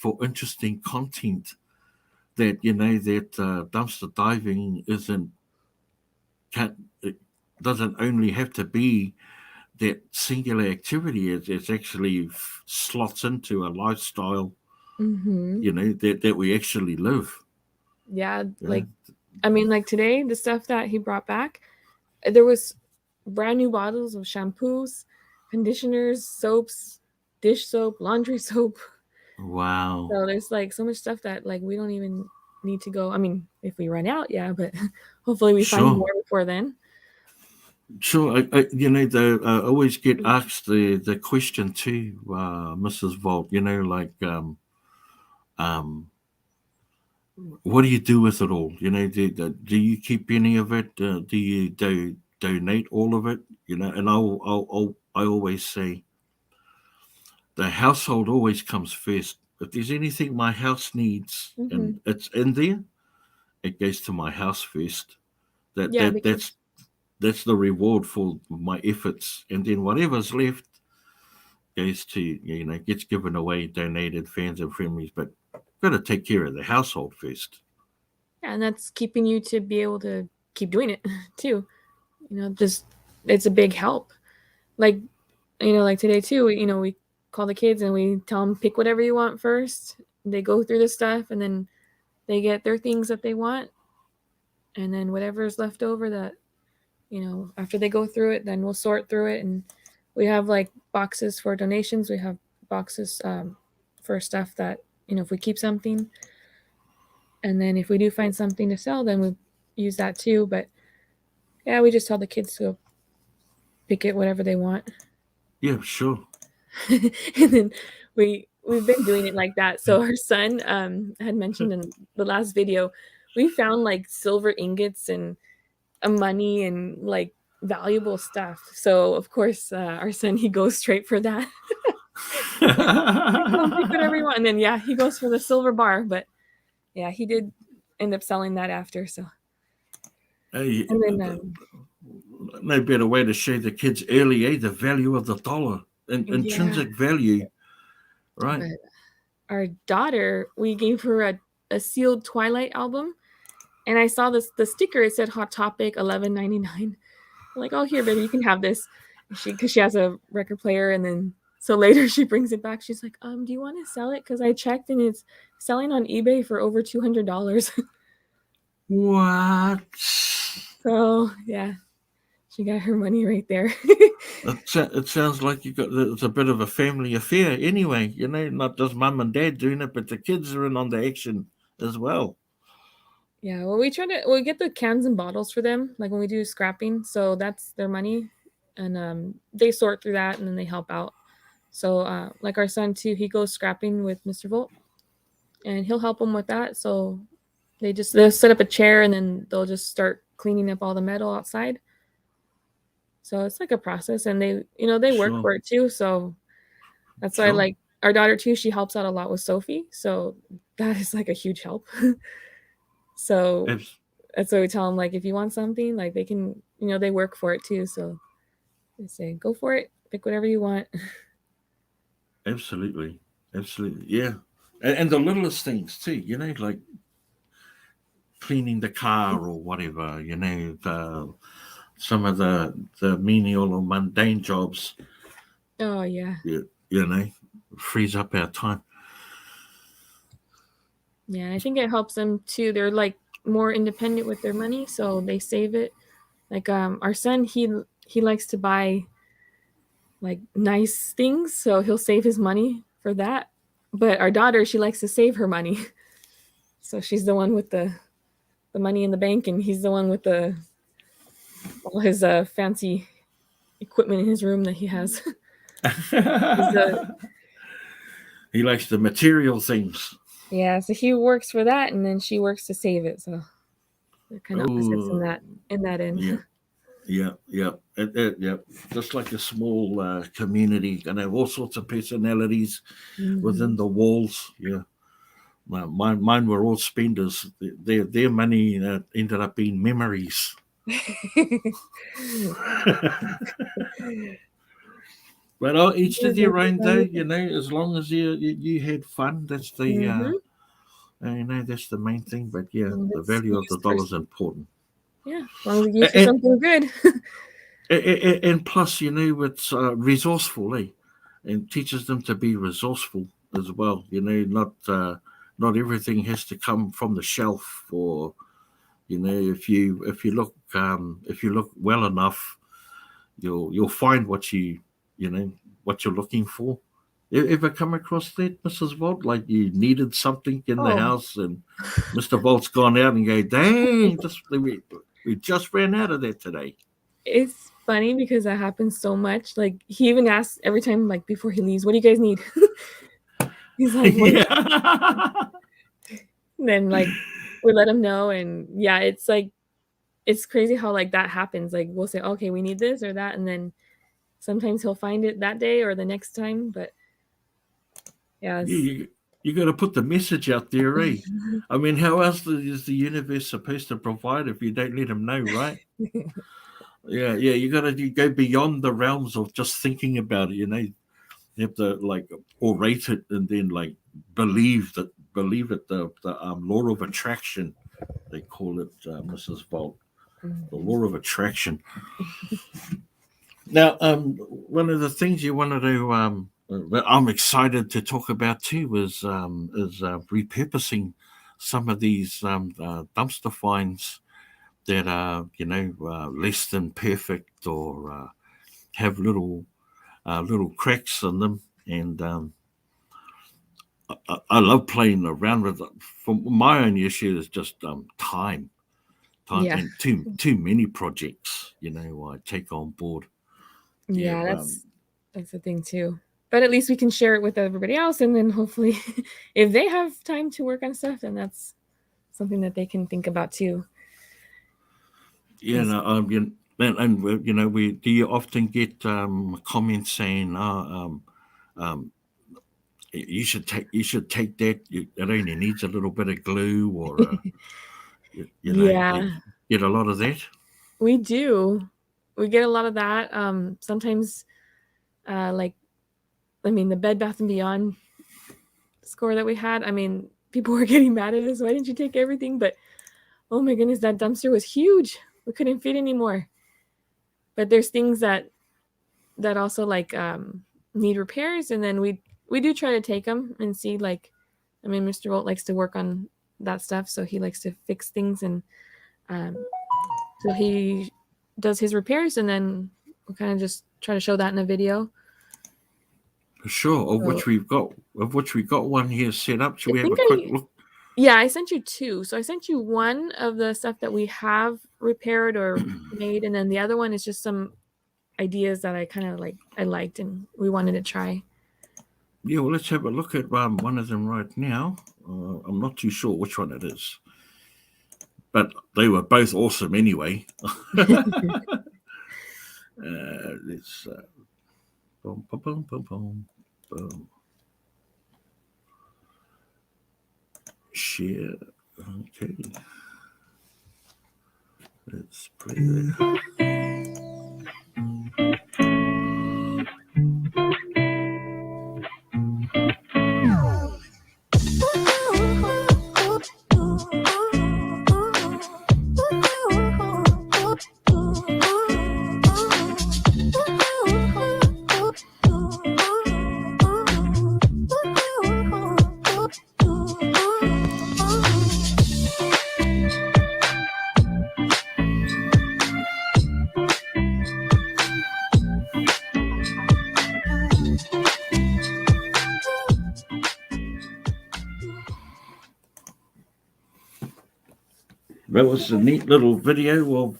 for interesting content. That dumpster diving isn't can't it doesn't only have to be that singular activity. It's actually slots into a lifestyle. Hmm. That we actually live. Yeah, Yeah. like I mean, like today, the stuff that he brought back, there was brand new bottles of shampoos, conditioners, soaps, dish soap, laundry soap. Wow. So there's like so much stuff that like we don't even need to go. I mean, if we run out, yeah, but hopefully we find Sure. more before then. Sure. I always get asked the question too, Mrs. Volt. Um, what do you do with it all? Do you keep any of it? Do you donate all of it? And I always say the household always comes first. If there's anything my house needs Hmm. and it's in there, it goes to my house first. That Yeah, that because that's that's the reward for my efforts, and then whatever's left goes to gets given away, donated, fans and families. But got to take care of the household first. yeah, and that's keeping you to be able to keep doing it too. Just it's a big help. Like like today too. We call the kids and we tell them pick whatever you want first. They go through the stuff and then they get their things that they want, and then whatever is left over that after they go through it, then we'll sort through it, and we have like boxes for donations. We have boxes for stuff that if we keep something, and then if we do find something to sell, then we use that too. But yeah, we just tell the kids to go pick it whatever they want. Yeah, sure. And then we've been doing it like that. So our son had mentioned in the last video, we found like silver ingots and money and like valuable stuff. So of course, our son, he goes straight for that. Like, come on, pick whatever you want. And then yeah, he goes for the silver bar. But yeah, he did end up selling that after. So Hey, and then no better way to show the kids early, the value of the dollar and yeah, intrinsic value, right? but our daughter, we gave her a sealed Twilight album, and I saw the sticker. It said Hot Topic 11.99. Like, oh, here, baby, you can have this. Because she has a record player, and then so later she brings it back. She's like, do you want to sell it? Because I checked and it's selling on eBay for over $200. What? So yeah, she got her money right there. It sounds like it's a bit of a family affair anyway, not just mum and dad doing it, but the kids are in on the action as well. Yeah, well, we get the cans and bottles for them, like when we do scrapping. So that's their money, and they sort through that, and then they help out. So like our son too, he goes scrapping with Mr. Volt, and he'll help him with that. So they'll set up a chair, and then they'll just start cleaning up all the metal outside. So it's like a process, and they work Sure, for it too. So that's why, sure. like our daughter too, she helps out a lot with Sophie. So that is like a huge help. So Abs- that's why we tell them, like, if you want something, like they can, they work for it too. So they say, go for it, pick whatever you want. Absolutely, absolutely, yeah. And the littlest things too, like cleaning the car or whatever, some of the menial or mundane jobs, Oh yeah, you know, frees up our time. yeah. I think it helps them too. They're like more independent with their money, so they save it. Like our son, he likes to buy like nice things, so he'll save his money for that. But our daughter, she likes to save her money, so she's the one with the money in the bank, and he's the one with the all his fancy equipment in his room that he has. He's the He likes the material things. Yeah, so he works for that, and then she works to save it. So they're kind of opposites in Oh, that end. yeah, yeah, yeah, yeah. Just like a small community, and have all sorts of personalities Mhm. within the walls. Yeah, Mine were all spenders. Their money ended up being memories. But each to their own, though. As long as you had fun, that's the that's the main thing. But yeah, the value of the dollar is important. Yeah, as long as you use for something good. And plus, it's resourceful, and teaches them to be resourceful as well. Not everything has to come from the shelf, or if you look well enough, you'll find what what you're looking for. Ever come across that, Mrs. Volt? Like you needed something in the house, and Mr. Volt's gone out and go, dang, we just ran out of that today. It's funny because that happens so much. Like he even asks every time, like before he leaves, "What do you guys need?" He's like, then like we let him know, and yeah, it's like it's crazy how like that happens. Like we'll say, "Okay, we need this or that," and then sometimes he'll find it that day or the next time. But yeah, you got to put the message out there, eh? I mean, how else is the universe supposed to provide if you don't let them know, right? Yeah, you got to go beyond the realms of just thinking about it. You have to like orate it and then like believe it. The law of attraction, they call it, Mrs. Volt, the law of attraction. Now, one of the things you wanted to, that I'm excited to talk about too, is repurposing some of these dumpster finds that are less than perfect, or have little cracks in them, and I love playing around with it. For my own issue is just time, and too many projects I take on board. Yeah, that's the thing too. But at least we can share it with everybody else, and then hopefully, if they have time to work on stuff, then that's something that they can think about too. Yeah, and do you often get comments saying, you should take that. It only needs a little bit of glue, or yeah, get a lot of that. We do. We get a lot of that. Sometimes, like, I mean, the Bed Bath and Beyond score that we had. I mean, people were getting mad at us. Why didn't you take everything? But oh my goodness, that dumpster was huge. We couldn't fit anymore. But there's things that also like need repairs, and then we do try to take them and see. Like, I mean, Mr. Volt likes to work on that stuff, so he likes to fix things, and so he does his repairs, and then we'll kind of just try to show that in a video. For sure, of which we got one here set up. Should we have a quick look? Yeah, I sent you two. So I sent you one of the stuff that we have repaired or made, and then the other one is just some ideas that I kind of I liked and we wanted to try. Yeah, well, let's have a look at one of them right now. I'm not too sure which one it is, but they were both awesome anyway. Let's boom, boom, boom, boom, boom, boom. Share. Okay. Let's play that. That was a neat little video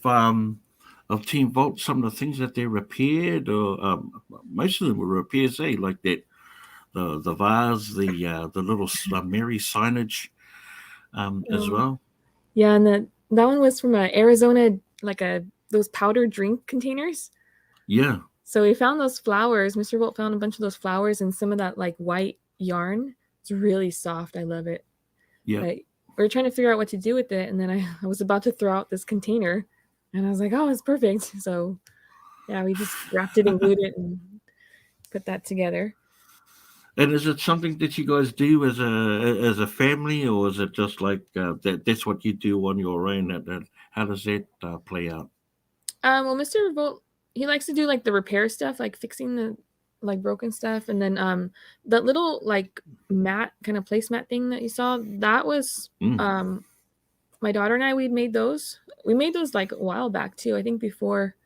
of Team Volt. Some of the things that they repaired, or most of them were repairs, like that the vase, the little Mary signage, as well. Yeah, and that one was from Arizona, like those powder drink containers. Yeah. So we found those flowers. Mr. Volt found a bunch of those flowers and some of that like white yarn. It's really soft. I love it. Yeah. but we were trying to figure out what to do with it, and then I was about to throw out this container, and I was like, oh, it's perfect. So yeah, we just wrapped it and glued it and put that together. And is it something that you guys do as a family, or is it just like that's what you do on your own? How does that play out? Well, Mr. Revolt, he likes to do like the repair stuff, like fixing the like broken stuff, and then that little like mat kind of placemat thing that you saw, that was Mm, my daughter and I, we made those. We made those like a while back too. I think before,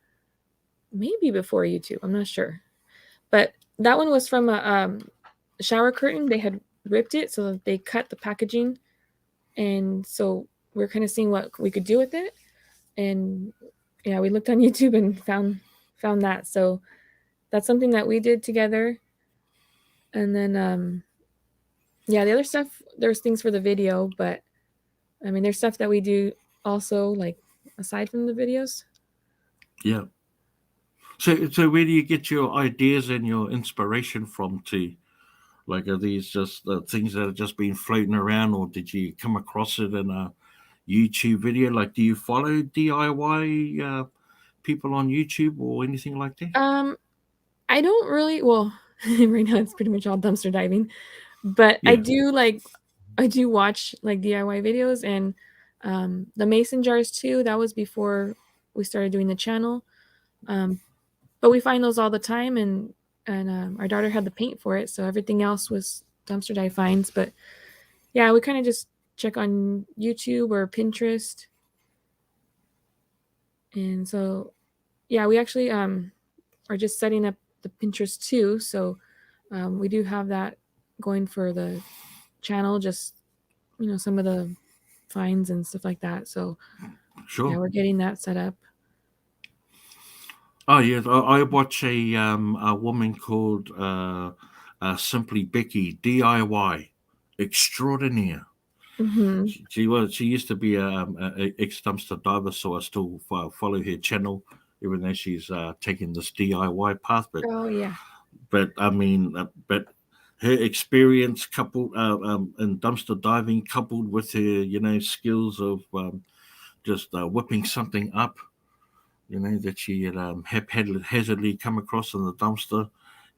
maybe before YouTube. I'm not sure, but that one was from a shower curtain. They had ripped it, so they cut the packaging, and so we're kind of seeing what we could do with it. And yeah, we looked on YouTube and found that. So that's something that we did together. And then yeah, the other stuff, there's things for the video, but I mean there's stuff that we do also, like aside from the videos. yeah. So where do you get your ideas and your inspiration from? To like, are these just things that have just been floating around, or did you come across it in a YouTube video? Like, do you follow DIY people on YouTube or anything like that? I don't really, well, right now it's pretty much all dumpster diving, but Yeah, I do watch like DIY videos, and the mason jars too. That was before we started doing the channel. Um, but we find those all the time, and our daughter had the paint for it, so everything else was dumpster dive finds. But yeah, we kind of just check on YouTube or Pinterest, and so yeah, we actually are just setting up the Pinterest too. So we do have that going for the channel, just some of the finds and stuff like that. So yeah, sure. we're getting that set up. Oh yes, I watch a woman called Simply Becky DIY extraordinaire. Hmm. She used to be a ex dumpster diver, so I still follow her channel, even though she's taking this DIY path. Oh yeah. But I mean, but her experience coupled in dumpster diving, coupled with her skills of just whipping something up, that she had haphazardly come across in the dumpster.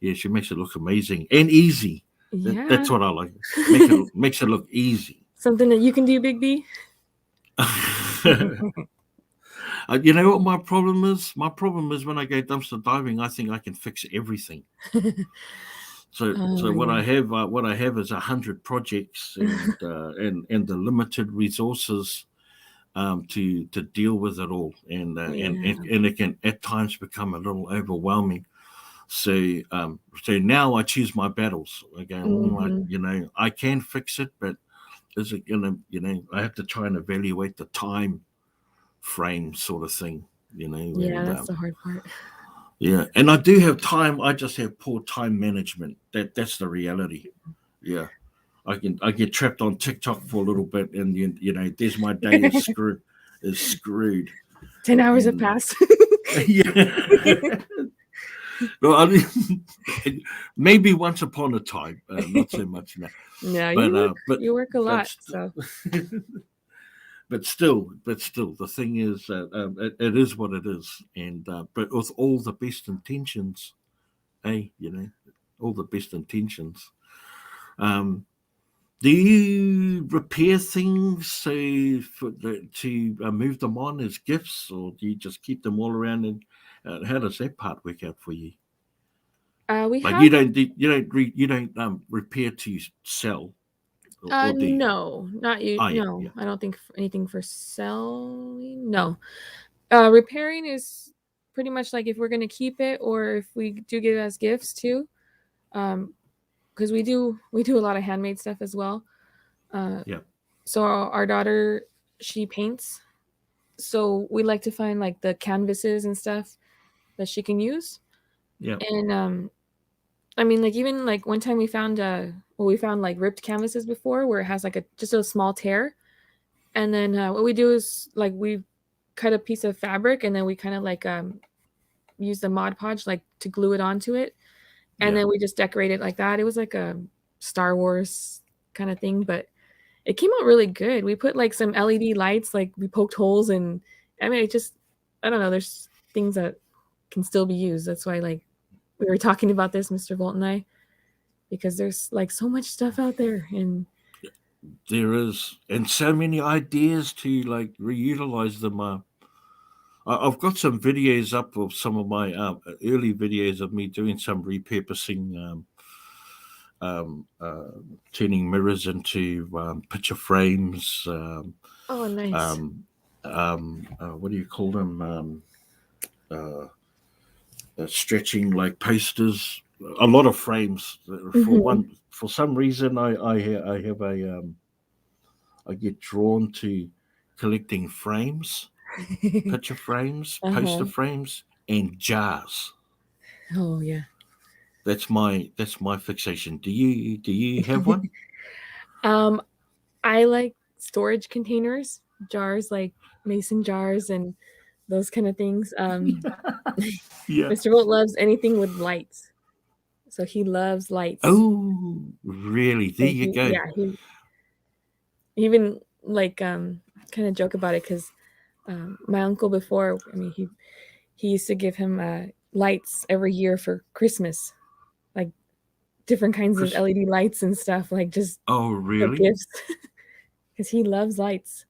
Yeah, she makes it look amazing and easy. That's Yeah. what I like. Makes it look easy. Something that you can do, Big B. You know what my problem is? My problem is when I go dumpster diving, I think I can fix everything. So Oh what yeah. I have is 100 projects and the limited resources to deal with it all, Yeah. and it can at times become a little overwhelming. So now I choose my battles. I go, Hmm. I can fix it, but is it gonna, I have to try and evaluate the time frame, sort of thing, Yeah, and that's the hard part. yeah, and I do have time. I just have poor time management. That's the reality. Yeah, I get trapped on TikTok for a little bit, and there's my day is screwed, 10 hours have and passed. yeah. Well, I mean, maybe once upon a time, not so much now, No, but you work a but lot, st- so but still, the thing is that it is what it is, and but with all the best intentions, all the best intentions. Um, do you repair things to move them on as gifts, or do you just keep them all around? And how does that part work out for you? we Like have you don't repair to sell, or do you? no, not you. Oh yeah, No, yeah, I don't think anything for selling. No, repairing is pretty much like if we're gonna keep it or if we do give it as gifts too. Because we do a lot of handmade stuff as well. Uh, yeah, so our daughter, she paints, so we like to find like the canvases and stuff that she can use. yeah, And I mean, like even like one time we found like ripped canvases before where it has like a just a small tear, and then what we do is like we cut a piece of fabric and then we kind of like use the Mod Podge like to glue it onto it, and yeah. then we just decorate it like that. It was like a Star Wars kind of thing, but it came out really good. We put like some LED lights, like we poked holes, and I mean, I don't know. There's things that can still be used. That's why like we were talking about this, Mr. Volt and I, because there's like so much stuff out there, and There is, and so many ideas to like reutilize them. I've got some videos up of some of my early videos of me doing some repurposing, um, uh, turning mirrors into picture frames. oh, nice. What do you call them? Uh, Stretching like posters. A lot of frames. Mhm. For some reason, I have a I get drawn to collecting frames, picture frames, poster Uh-huh. frames, and jars. Oh yeah. That's my fixation. Do you have one? Um, I like storage containers, jars like mason jars and those kind of things. Yeah. Mr. Volt loves anything with lights. So he loves lights. Oh, really? There So you go. he even like kind of joke about it because my uncle before, I mean, he used to give him lights every year for Christmas, like different kinds of Chris. LED lights and stuff, like just Oh, for really? gifts, because he loves lights.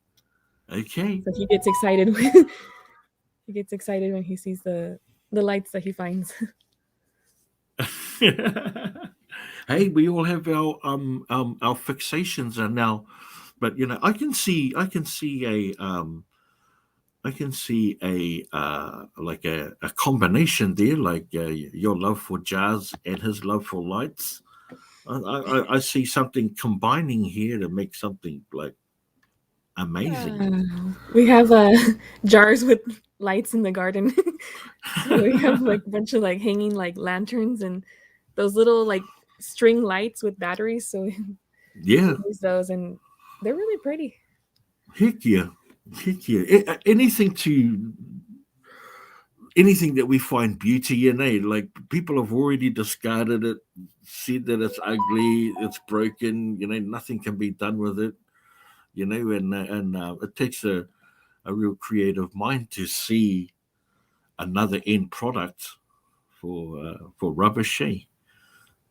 Okay. So he gets excited when he gets excited when he sees the lights that he finds. Hey, we all have our fixations and now, but I can see a like a combination there, like your love for jazz and his love for lights. I see something combining here to make something like amazing. We have jars with lights in the garden. So we have like a bunch of like hanging like lanterns and those little like string lights with batteries. So we Yeah, use those and they're really pretty. heck yeah, heck yeah. Anything that we find beauty in, like people have already discarded it, said that it's ugly, it's broken, nothing can be done with it, and it takes a real creative mind to see another end product for rubbish.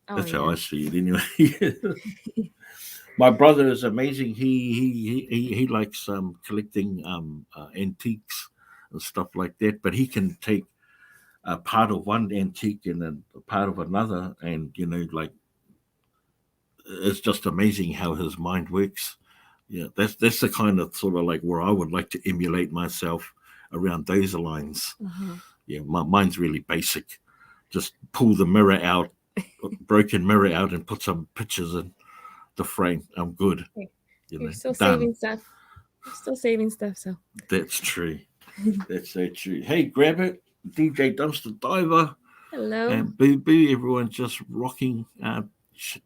Oh That's how yeah. I see it anyway. My brother is amazing. He likes collecting antiques and stuff like that, but he can take a part of one antique and then a part of another, and like it's just amazing how his mind works. Yeah, that's the kind of sort of like where I would like to emulate myself around those lines. Uh-huh. Yeah, mine's really basic. Just pull the mirror out, broken mirror out, and put some pictures in the frame. I'm good. Okay. You're still Done. saving stuff. You're still saving stuff, so That's true. That's so true. Hey, grab it, DJ Dumpster Diver, hello. and boo boo. Everyone just rocking,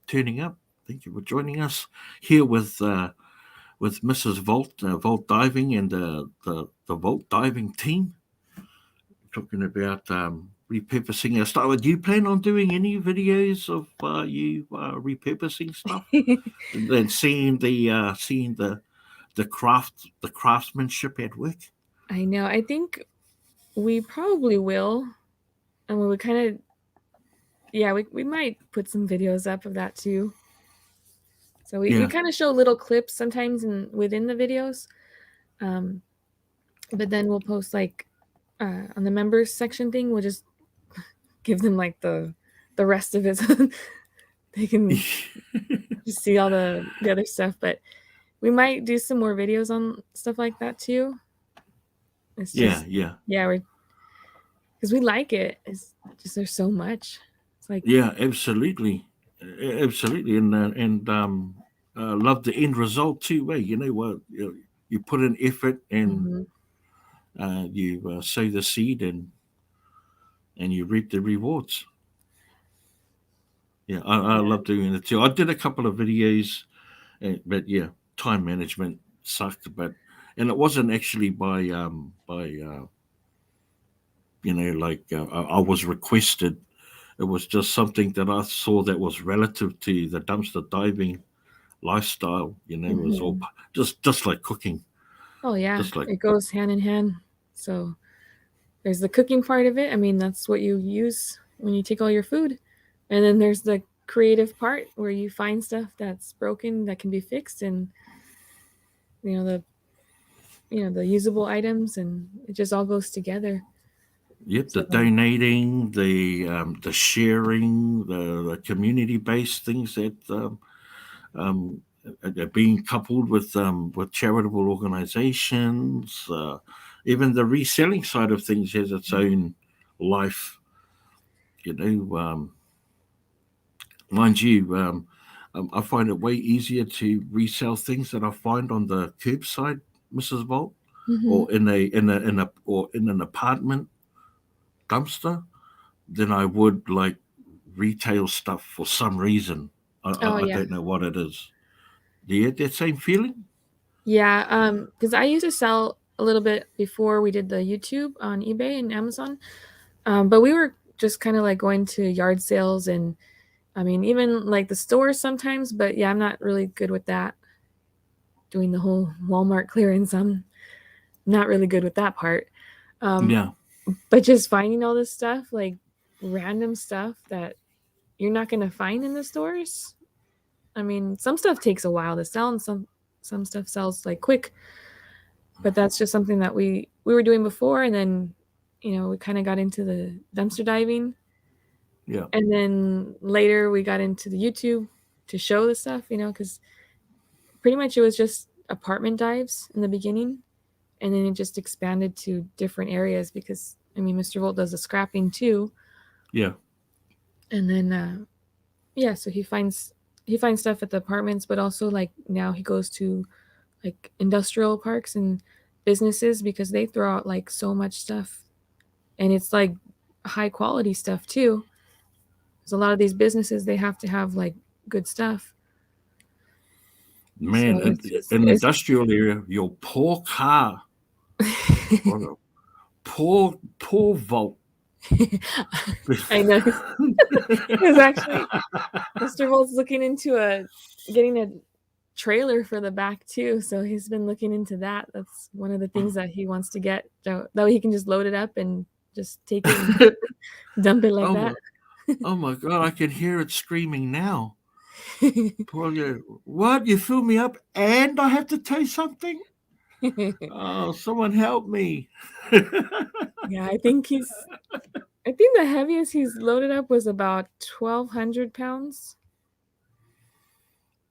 turning up. Thank you for joining us here with Mrs. Volt, Volt Diving, and the Volt Diving team. Talking about repurposing our stuff. Do you plan on doing any videos of you repurposing stuff and then seeing the craftsmanship at work? I know. I think we probably will. And we would kind of, yeah, we might put some videos up of that too. So we Yeah, kind of show little clips sometimes within the videos. Um, but then we'll post like on the members section thing, we'll just give them like the rest of it. So they can just see all the other stuff. But we might do some more videos on stuff like that too. It's yeah, just, yeah, yeah, we're because we like it. It's just there's so much. It's like, yeah. Absolutely, absolutely, and love the end result too. You know what? You put in effort and mhm. you sow the seed and you reap the rewards. Yeah, I Yeah. love doing it too. I did a couple of videos, but yeah, time management sucked. And it wasn't actually by like I was requested. It was just something that I saw that was relative to the dumpster diving lifestyle. Is all Mhm. just like cooking, Oh yeah, just like it goes hand in hand. So there's the cooking part of it. I mean, that's what you use when you take all your food. And then there's the creative part where you find stuff that's broken that can be fixed, and you know the the usable items, and it just all goes together. yep, the So donating, the sharing, the community based things that um, are being coupled with charitable organizations. Even the reselling side of things has its own life. You know, mind you, I find it way easier to resell things that I find on the curbside, Mrs. Volt, mhm. or in an apartment dumpster than I would like retail stuff for some reason. Oh I yeah. don't know what it is. Do you get that same feeling? Yeah, because I used to sell a little bit before we did the YouTube on eBay and Amazon. But we were just kind of like going to yard sales, and I mean even like the stores sometimes, but yeah, I'm not really good with that. Doing the whole Walmart clearance, I'm not really good with that part. Um, Yeah, but just finding all this stuff, like random stuff that you're not gonna find in the stores. I mean, some stuff takes a while to sell, and some stuff sells like quick. But that's just something that we were doing before, and then we kind of got into the dumpster diving, yeah, and then later we got into the YouTube to show the stuff, because pretty much it was just apartment dives in the beginning, and then it just expanded to different areas because I mean Mr. Volt does the scrapping too, yeah. and then yeah, so he finds stuff at the apartments, but also like now he goes to like industrial parks and businesses because they throw out like so much stuff, and it's like high quality stuff too. Because a lot of these businesses they have to have like good stuff, Man, so it's just in it's industrial area, your poor car, or poor Volt. I know. It's actually Mr. Volt's looking into getting a trailer for the back too, so he's been looking into that. That's one of the things that he wants to get, so that way he can just load it up and just take it and dump it like oh that. my, oh my God! I can hear it screaming now. Poor guy. What? You fill me up, and I have to taste something? Oh, someone help me! Yeah, I think the heaviest he's loaded up was about 1,200 pounds.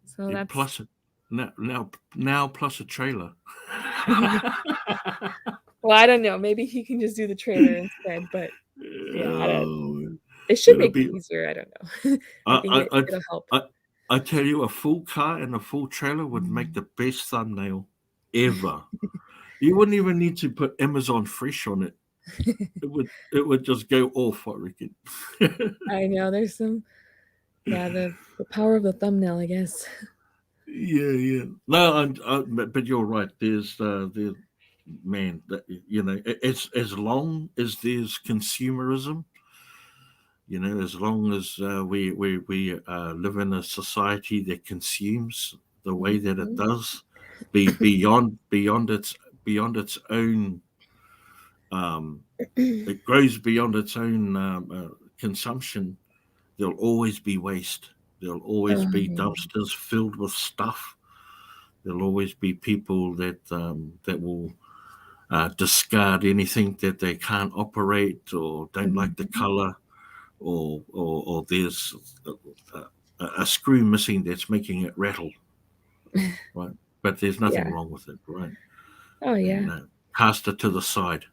So that's Plus, now plus a trailer. well, I don't know. Maybe he can just do the trailer instead, but yeah, Oh, it should it'll make it be. easier. I don't know. I think I, I, it'll help. I, I tell you, a full car and a full trailer would make Mm. the best thumbnail ever. You wouldn't even need to put Amazon Fresh on it. It would just go off, I reckon. I know there's some, yeah, the power of the thumbnail, I guess. Yeah, yeah. No, but you're right. There's man, it's as long as there's consumerism, as long as we live in a society that consumes the way that it Mhm. does, beyond its own, um, it grows beyond its own consumption. There'll always be waste. There'll always be Yeah. dumpsters filled with stuff. There'll always be people that will discard anything that they can't operate or don't like the Mhm. color, or there's a screw missing that's making it rattle, right? But there's nothing Yeah. wrong with it, right? Oh And yeah. cast it to the side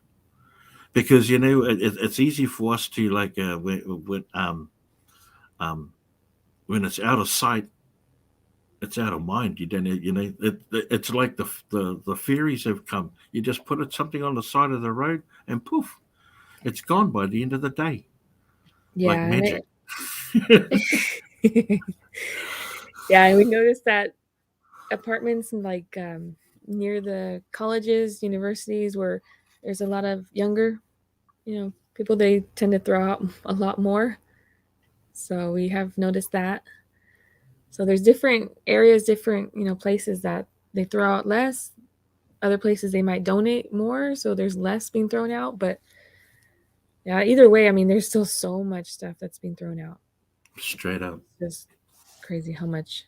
because it's easy for us to like um, when it's out of sight, it's out of mind. You don't, it's like the fairies have come. You just put something on the side of the road, and poof, it's gone by the end of the day, like Yeah, and magic. yeah, and we noticed that apartments in like near the colleges, universities where there's a lot of younger, people, they tend to throw out a lot more. So we have noticed that. So there's different areas, different places that they throw out less. Other places they might donate more, so there's less being thrown out. But yeah, either way, I mean, there's still so much stuff that's being thrown out. Straight up. It's just crazy how much.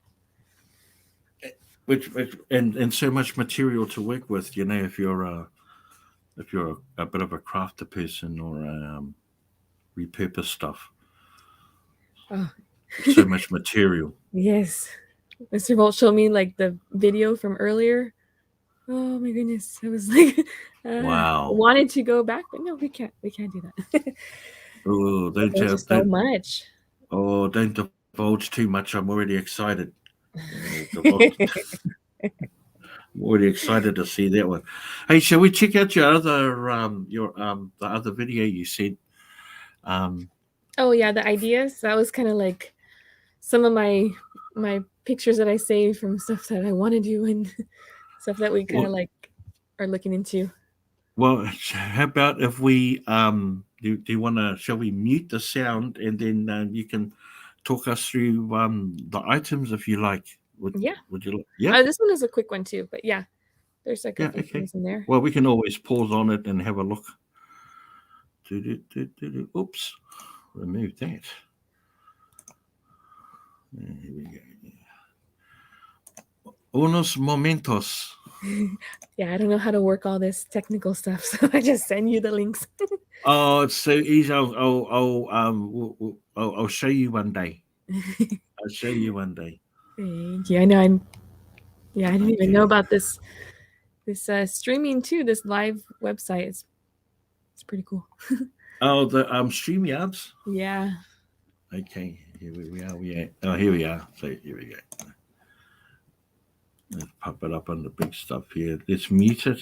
Which and so much material to work with. If you're a bit of a crafter person or repurpose stuff, Oh, so much material. yes. Mr. Bolt showed me like the video from earlier. Oh my goodness. I was like, Wow. wanted to go back, but no, we can't. We can't do that. Oh, There's just so much. don't divulge too much. I'm already excited. I'm already excited to see that one. Hey, shall we check out your other the other video you sent? Oh yeah, the ideas. That was kind of like some of my pictures that I saved from stuff that I want to do and stuff that we kind of like are looking into. Well, how about if we do you want to? Shall we mute the sound and then you can talk us through the items if you like? Yeah. Would you? Yeah. This one is a quick one too, but yeah, there's like a few Okay. things in there. Well, we can always pause on it and have a look. Oops, remove that. Here we go. Unos momentos. Yeah, I don't know how to work all this technical stuff, so I just send you the links. Oh, it's so easy. I'll show you one day. I'll show you one day. Thank you. I know. I didn't even know about this streaming too. This live website. It's pretty cool. Oh, the StreamYards. Yeah. Okay, here we are. Here we are. So here we go. Let's pop it up on the big stuff here. Let's mute it.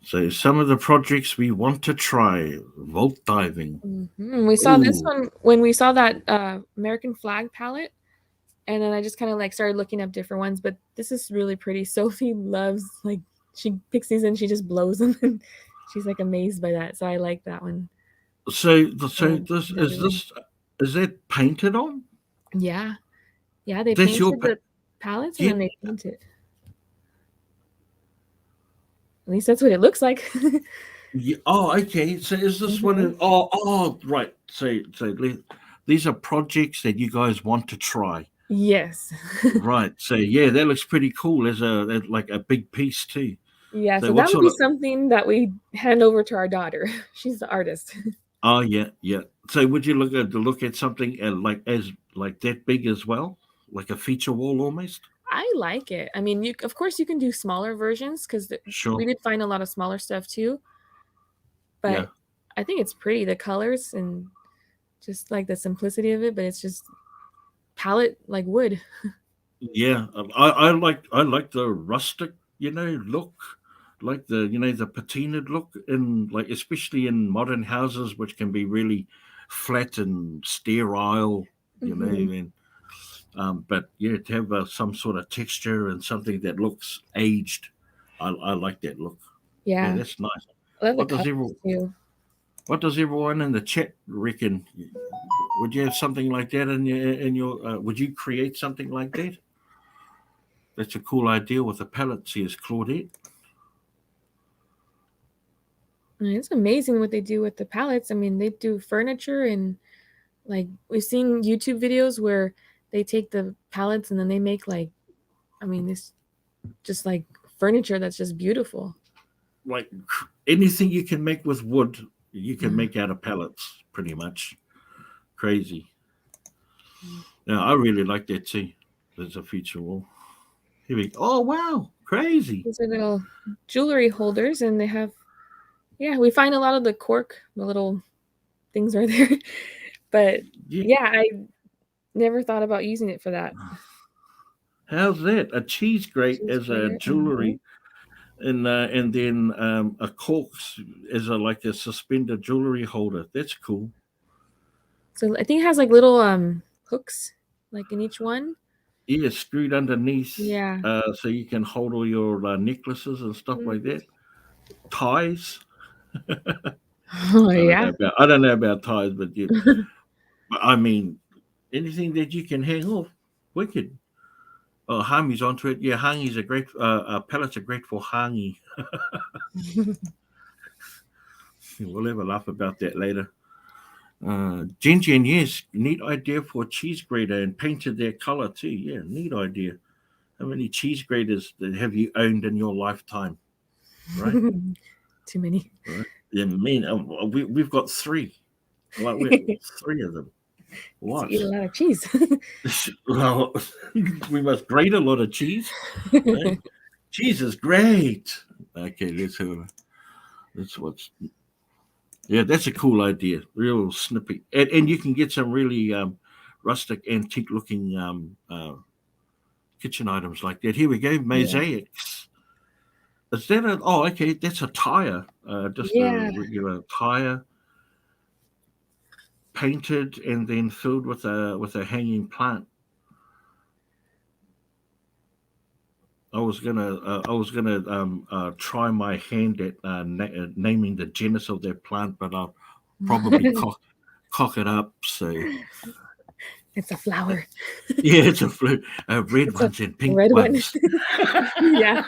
So some of the projects we want to try: vault diving. Mm-hmm. We saw this one when we saw that American flag palette, and then I just kind of like started looking up different ones. But this is really pretty. Sophie loves, like, she picks these and she just blows them, and she's like amazed by that. So I like that one. So this is that painted on? Yeah, they painted the palettes and then they paint it. At least that's what it looks like. Yeah. Oh, okay. So is this one? Oh, right. So these are projects that you guys want to try. Yes. Right. So yeah, that looks pretty cool. There's like a big piece too. Yeah. So that would be something that we hand over to our daughter. She's the artist. Oh yeah. So would you look at something like that big as well, like a feature wall almost? I like it. I mean, of course you can do smaller versions because we did find a lot of smaller stuff too. But yeah. I think it's pretty, the colors and just like the simplicity of it. But it's just palette like wood. Yeah, I like the rustic, look, like the patinaed look, in like especially in modern houses, which can be really flat and sterile, and but yeah, to have some sort of texture and something that looks aged, I like that look. Yeah, that's nice. I love What does everyone in the chat reckon? Would you have something like that in your? Would you create something like that? That's a cool idea with the palette, says Claudette. It's amazing what they do with the palettes. I mean, they do furniture, and like we've seen YouTube videos where they take the palettes and then they make like, I mean, this just like furniture that's just beautiful. Like anything you can make with wood, you can make out of pallets, pretty much. Crazy. Yeah, I really like that too. There's a feature wall. Here we go. Oh wow, crazy. These are little jewelry holders, and they have, we find a lot of the cork, the little things are there. But I never thought about using it for that. How's that? A cheese grate as a jewelry, and then a cork as like a suspended jewelry holder. That's cool. So I think it has like little hooks like in each one. Yeah, screwed underneath. Yeah. So you can hold all your necklaces and stuff like that. Ties. Oh yeah. I don't know about ties, but yeah. I mean, anything that you can hang off, wicked. Oh, hangi's onto it. Yeah, hangi's a great. Pellets are great for hangi. We'll have a laugh about that later. Jen, yes, neat idea for a cheese grater and painted their color too. Yeah, neat idea. How many cheese graters have you owned in your lifetime? Right, Too many. right. Yeah, we've got three. Like we three of them. To What? eat a lot of cheese. Well, we must grate a lot of cheese. Eh? Cheese is great. Okay, let's have a. That's what's. Yeah, that's a cool idea. Real snippy, and you can get some really rustic, antique-looking kitchen items like that. Here we go, Yeah. mosaics. Is that a? Oh, okay, that's a tire. Just a Yeah. regular tire, painted and then filled with a hanging plant. I was gonna try my hand at naming the genus of that plant, but I'll probably cock it up. So It's a flower. yeah, it's a flu. Red It's a ones and pink red one. ones. Yeah.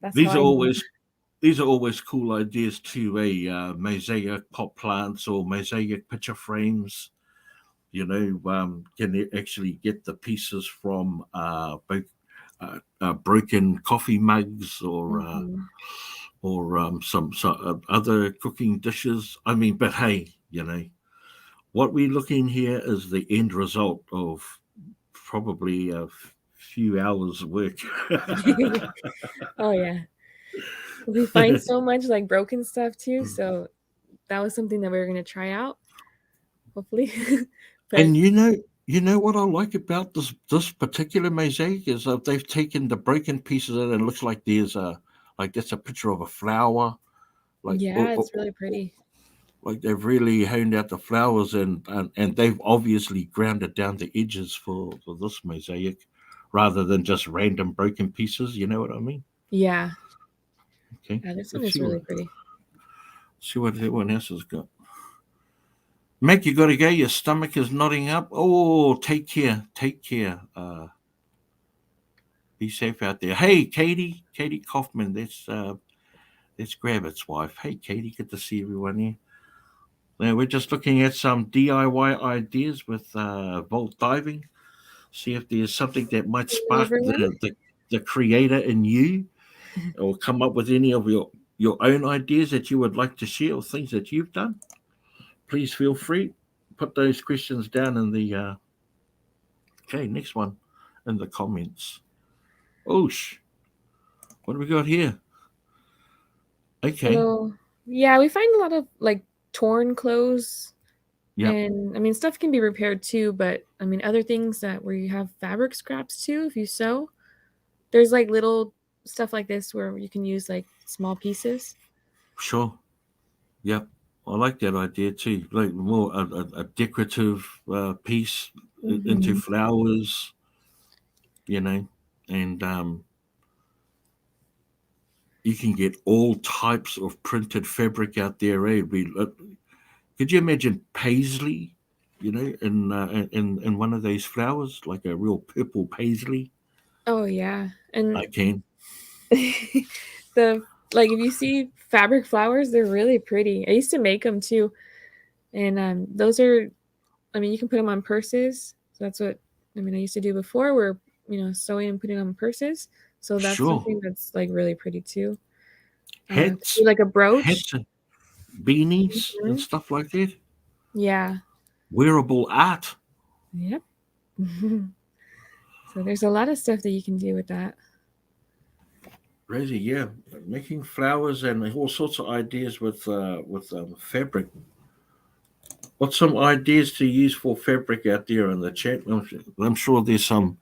That's These how are I know. always cool ideas too. Mosaic pot plants or mosaic picture frames. Can actually get the pieces from broken coffee mugs Mhm. or some other cooking dishes. I mean, but hey, what we're looking here is the end result of probably a few hours work. Oh yeah. We find so much like broken stuff too, so that was something that we were gonna try out, hopefully. But And you know what I like about this particular mosaic is that they've taken the broken pieces and it looks like there's a like that's a picture of a flower, like yeah, it's really pretty. like they've really honed out the flowers and they've obviously grounded down the edges for this mosaic, rather than just random broken pieces. You know what I mean? Yeah. Okay, Yeah, this one let's is really pretty. see what everyone else has got. Mac, you got to go. Your stomach is nodding up. Oh, take care. Take care. Be safe out there. Hey, Katie Kaufman. That's Gravitt's wife. Hey, Katie. Good to see everyone here. Now we're just looking at some DIY ideas with vault diving. See if there's something that might Hello, spark everyone. the creator in you, or come up with any of your own ideas that you would like to share, or things that you've done. Please feel free. Put those questions down in the okay, next one in the comments. Oosh, what do we got here? Okay, So, yeah, we find a lot of like torn clothes, yep, and I mean, stuff can be repaired too, but I mean, other things that where you have fabric scraps too, if you sew, there's like little stuff like this where you can use like small pieces. sure, yep. I like that idea too. Like more a decorative piece into Hmm. flowers, you know, and you can get all types of printed fabric out there. Eh? Could you imagine paisley? In one of those flowers, like a real purple paisley. Oh yeah, and I can. the like if you see fabric flowers, they're really pretty. I used to make them too, and those are. I mean, you can put them on purses. So that's what I mean. I used to do before, where sewing and putting on purses. So that's Sure. something that's like really pretty too. Could Hats, be like a brooch. hats, and beanies, and Mhm. stuff like that. Yeah. Wearable art. Yep. So there's a lot of stuff that you can do with that. Rosie, yeah, making flowers and all sorts of ideas with fabric. What's some ideas to use for fabric out there in the chat? I'm sure there's some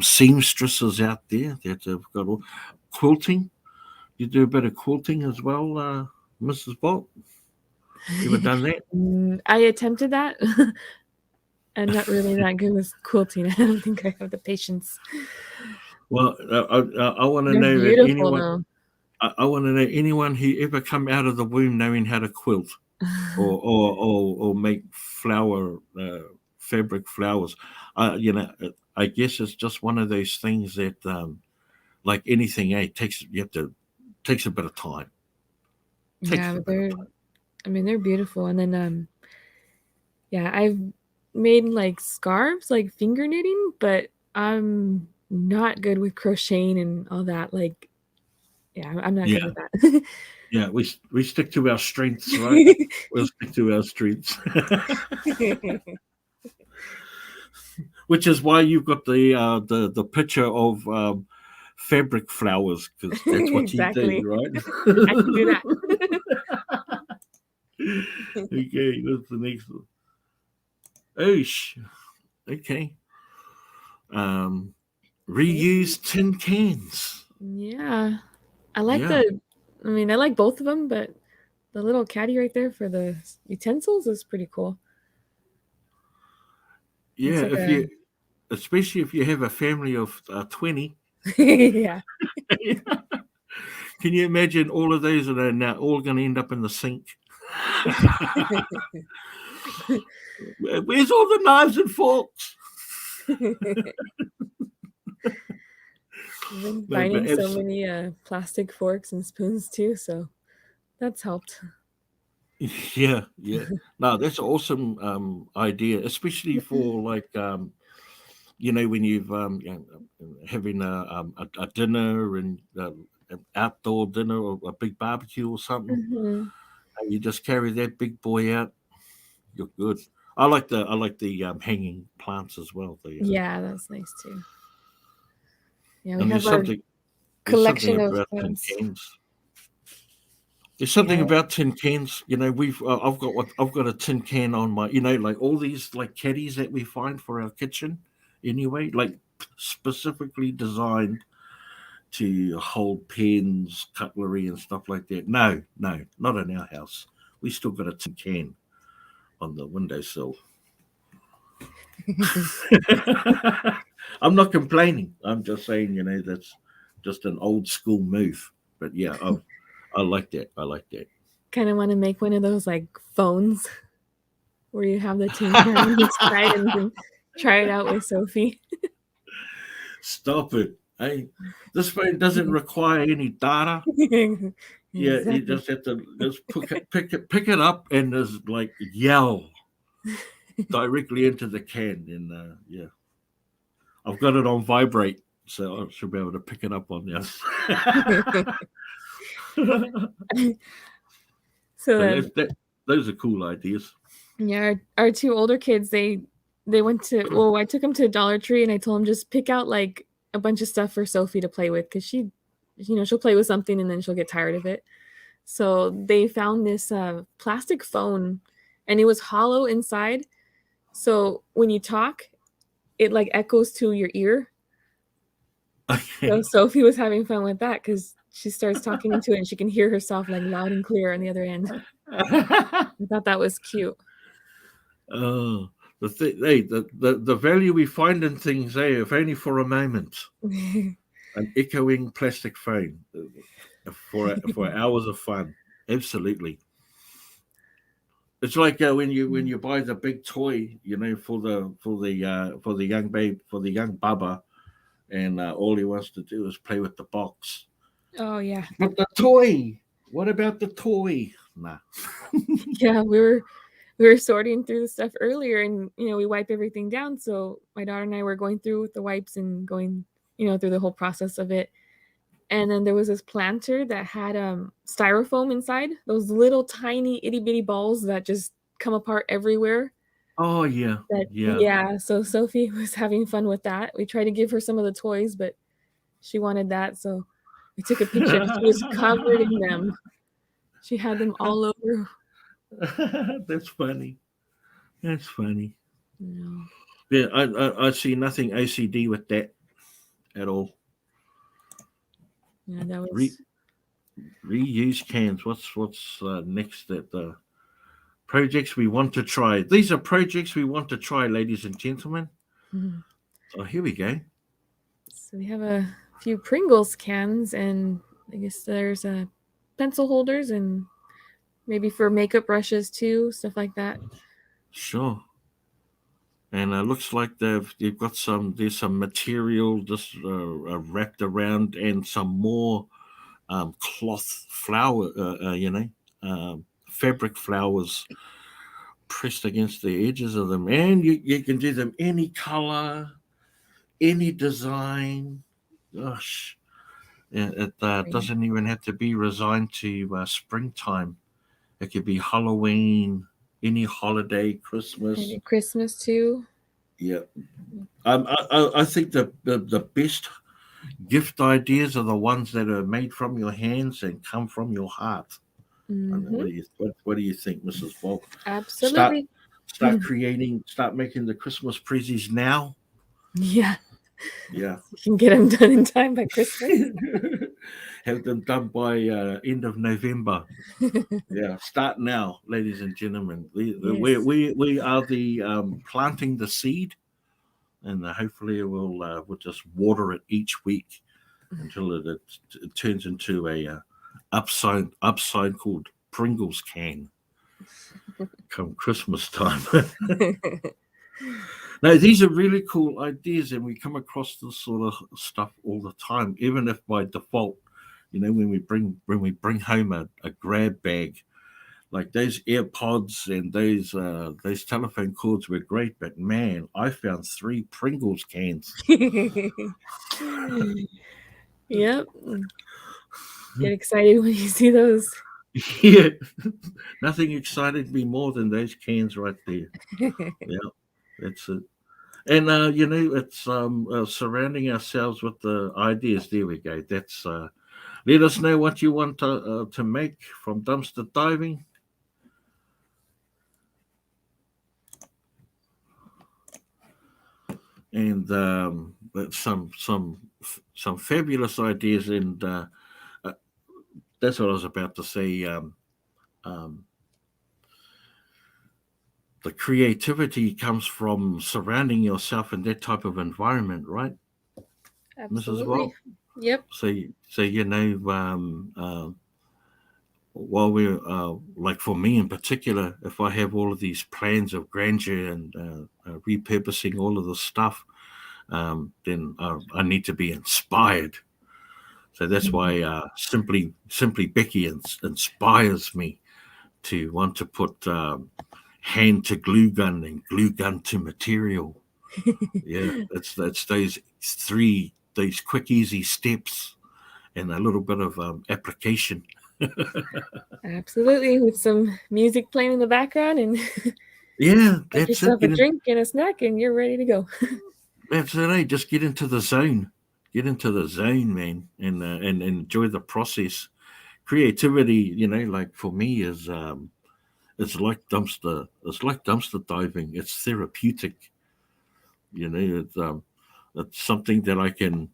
seamstresses out there that have got all quilting. You do a bit of quilting as well, Mrs. Bolt. You ever done that? I attempted that. I'm not really that good with quilting. I don't think I have the patience. Well, I want to They're know that beautiful anyone. though. I want to know anyone who ever come out of the womb knowing how to quilt. or make fabric flowers. I guess it's just one of those things that, like anything, takes a bit of time. Takes Yeah, a but bit of time. they're beautiful. And then yeah, I've made like scarves, like finger knitting, but I'm not good with crocheting and all that. Like, yeah, I'm not good Yeah, with that. yeah. We stick to our strengths, right? We'll stick to our strengths, which is why you've got the picture of fabric flowers, because that's what you do, Exactly. I can do right? that. Okay, that's the next one. Oosh. Okay. Um, reuse tin cans. Yeah. I like Yeah, I like both of them, but the little caddy right there for the utensils is pretty cool. yeah. Looks like If you, especially if you have a family of 20, yeah. can you imagine all of those are now all going to end up in the sink? Where's all the knives and forks? I've been No, but finding so many plastic forks and spoons too, so that's helped. yeah, yeah. No, that's an awesome idea, especially for like when you've having a dinner and an outdoor dinner or a big barbecue or something. Mhm. And you just carry that big boy out. You're good. I like the hanging plants as well. Yeah, that's nice too. Yeah, we And have our there's something collection of about tin plants. cans. There's something Yeah. about tin cans. I've got a tin can on my, like all these like caddies that we find for our kitchen anyway, like specifically designed to hold pens, cutlery, and stuff like that. No, no, not in our house. We still got a tin can on the windowsill. I'm not complaining. I'm just saying, that's just an old school move. But yeah, I like that. I like that. Kind of want to make one of those like phones where you have the tin can on each side and you can try it out with Sophie. Stop it. Hey, this phone doesn't require any data. Yeah, you Exactly. just have to just pick it up and just like yell directly into the can. And yeah, I've got it on vibrate, so I should be able to pick it up on this. So So those are cool ideas. yeah, our two older kids, they went to well, I took them to Dollar Tree and I told them just pick out like a bunch of stuff for Sophie to play with because she'll play with something and then she'll get tired of it. So they found this plastic phone and it was hollow inside. So when you talk, it like echoes to your ear. So Okay. Sophie was having fun with that because she starts talking into it and she can hear herself like loud and clear on the other end. I thought that was cute. Oh, the value we find in things, if only for a moment. An echoing plastic phone for hours of fun. Absolutely. It's like when you buy the big toy, for the young babe, for the young baba, and all he wants to do is play with the box. Oh yeah. But the toy, what about the toy? Nah. Yeah, we were sorting through the stuff earlier and we wipe everything down. So my daughter and I were going through with the wipes and going, through the whole process of it. And then there was this planter that had styrofoam inside, those little tiny itty bitty balls that just come apart everywhere. Oh yeah, That yeah. yeah, so Sophie was having fun with that. We tried to give her some of the toys, but she wanted that, so we took a picture. She was covered in them. She had them all over. That's funny. That's funny. No. Yeah, I see nothing OCD with that at all. Yeah, that Re, was reuse cans. What's next at the projects we want to try? These are projects we want to try, ladies and gentlemen. mhm. So here we go. So we have a few Pringles cans and I guess there's pencil holders and maybe for makeup brushes too, stuff like that. Sure. And it looks like they've got there's some material just wrapped around and some more cloth flower, fabric flowers pressed against the edges of them. And you can do them any color, any design. Gosh, it doesn't even have to be resigned to springtime. It could be Halloween, any holiday, Christmas. Maybe Christmas too. Yeah. I think the best gift ideas are the ones that are made from your hands and come from your heart. Mm-hmm. What do you think, Mrs. Volk? Absolutely. Start creating, start making the Christmas presents now. Yeah. Yeah. You can get them done in time by Christmas. Have them done by end of November. Yeah, start now, ladies and gentlemen. We are the planting the seed, and hopefully we'll just water it each week until it turns into a upside called Pringles can come Christmas time. No, these are really cool ideas, and we come across this sort of stuff all the time. Even if by default, when we bring home a grab bag, like those AirPods and those telephone cords were great, but man, I found 3 Pringles cans. Yep. Get excited when you see those. Yeah, nothing excited me more than those cans right there. Yeah, that's it. And it's surrounding ourselves with the ideas. There we go. That's let us know what you want to make from dumpster diving. And some fabulous ideas, and that's what I was about to say. Um, the creativity comes from surrounding yourself in that type of environment, right, Mrs. Absolutely. Well? Yep. So while we're like for me in particular, if I have all of these plans of grandeur and repurposing all of the stuff, then I need to be inspired. So that's why simply Becky inspires me to want to put hand to glue gun and glue gun to material. Yeah, that's those quick easy steps and a little bit of application. Absolutely. With some music playing in the background and Yeah, get that's it. yourself a drink and a snack and you're ready to go. That's it. Eh? Just get into the zone. Get into the zone, man, and enjoy the process. Creativity, like for me is it's like dumpster diving. It's therapeutic. It's something that I can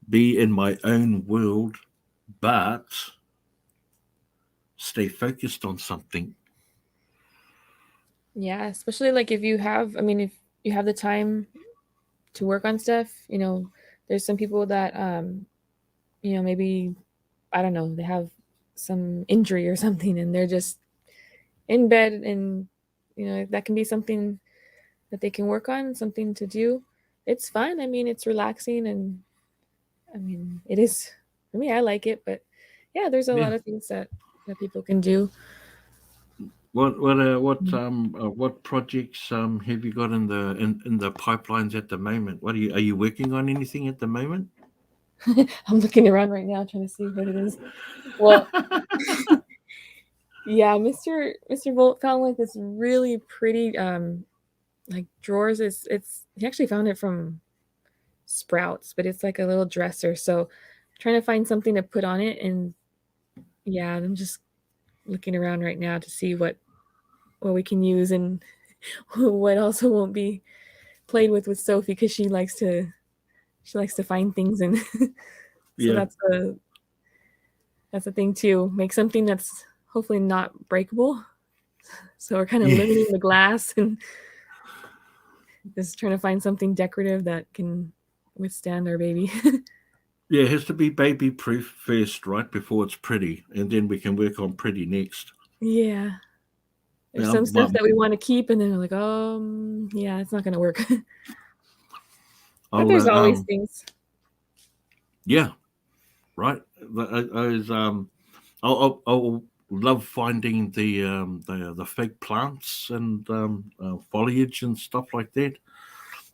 be in my own world, but stay focused on something. Yeah, especially like if you have, if you have the time to work on stuff, there's some people that, maybe, I don't know, they have some injury or something and they're just in bed and, that can be something that they can work on, something to do. It's fun. It's relaxing and it is for me. I like it, but yeah, there's a Yeah. lot of things that people can do. What projects have you got in the pipelines at the moment? Are you working on anything at the moment? I'm looking around right now trying to see what it is. Well, yeah, Mr. Volt found like this really pretty like drawers. He actually found it from Sprouts, but it's like a little dresser. So I'm trying to find something to put on it, and yeah, I'm just looking around right now to see what we can use and what also won't be played with Sophie because she likes to find things and so Yeah. that's the thing too. Make something that's hopefully not breakable. So we're kind of limiting the glass and just trying to find something decorative that can withstand our baby. Yeah, it has to be baby proof first, right? Before it's pretty, and then we can work on pretty next. Yeah. There's Yeah, some stuff that we want to keep, and then we're like, yeah, it's not gonna work. But I'll, there's always things. yeah, right. Those I'll love finding the fake plants and foliage and stuff like that.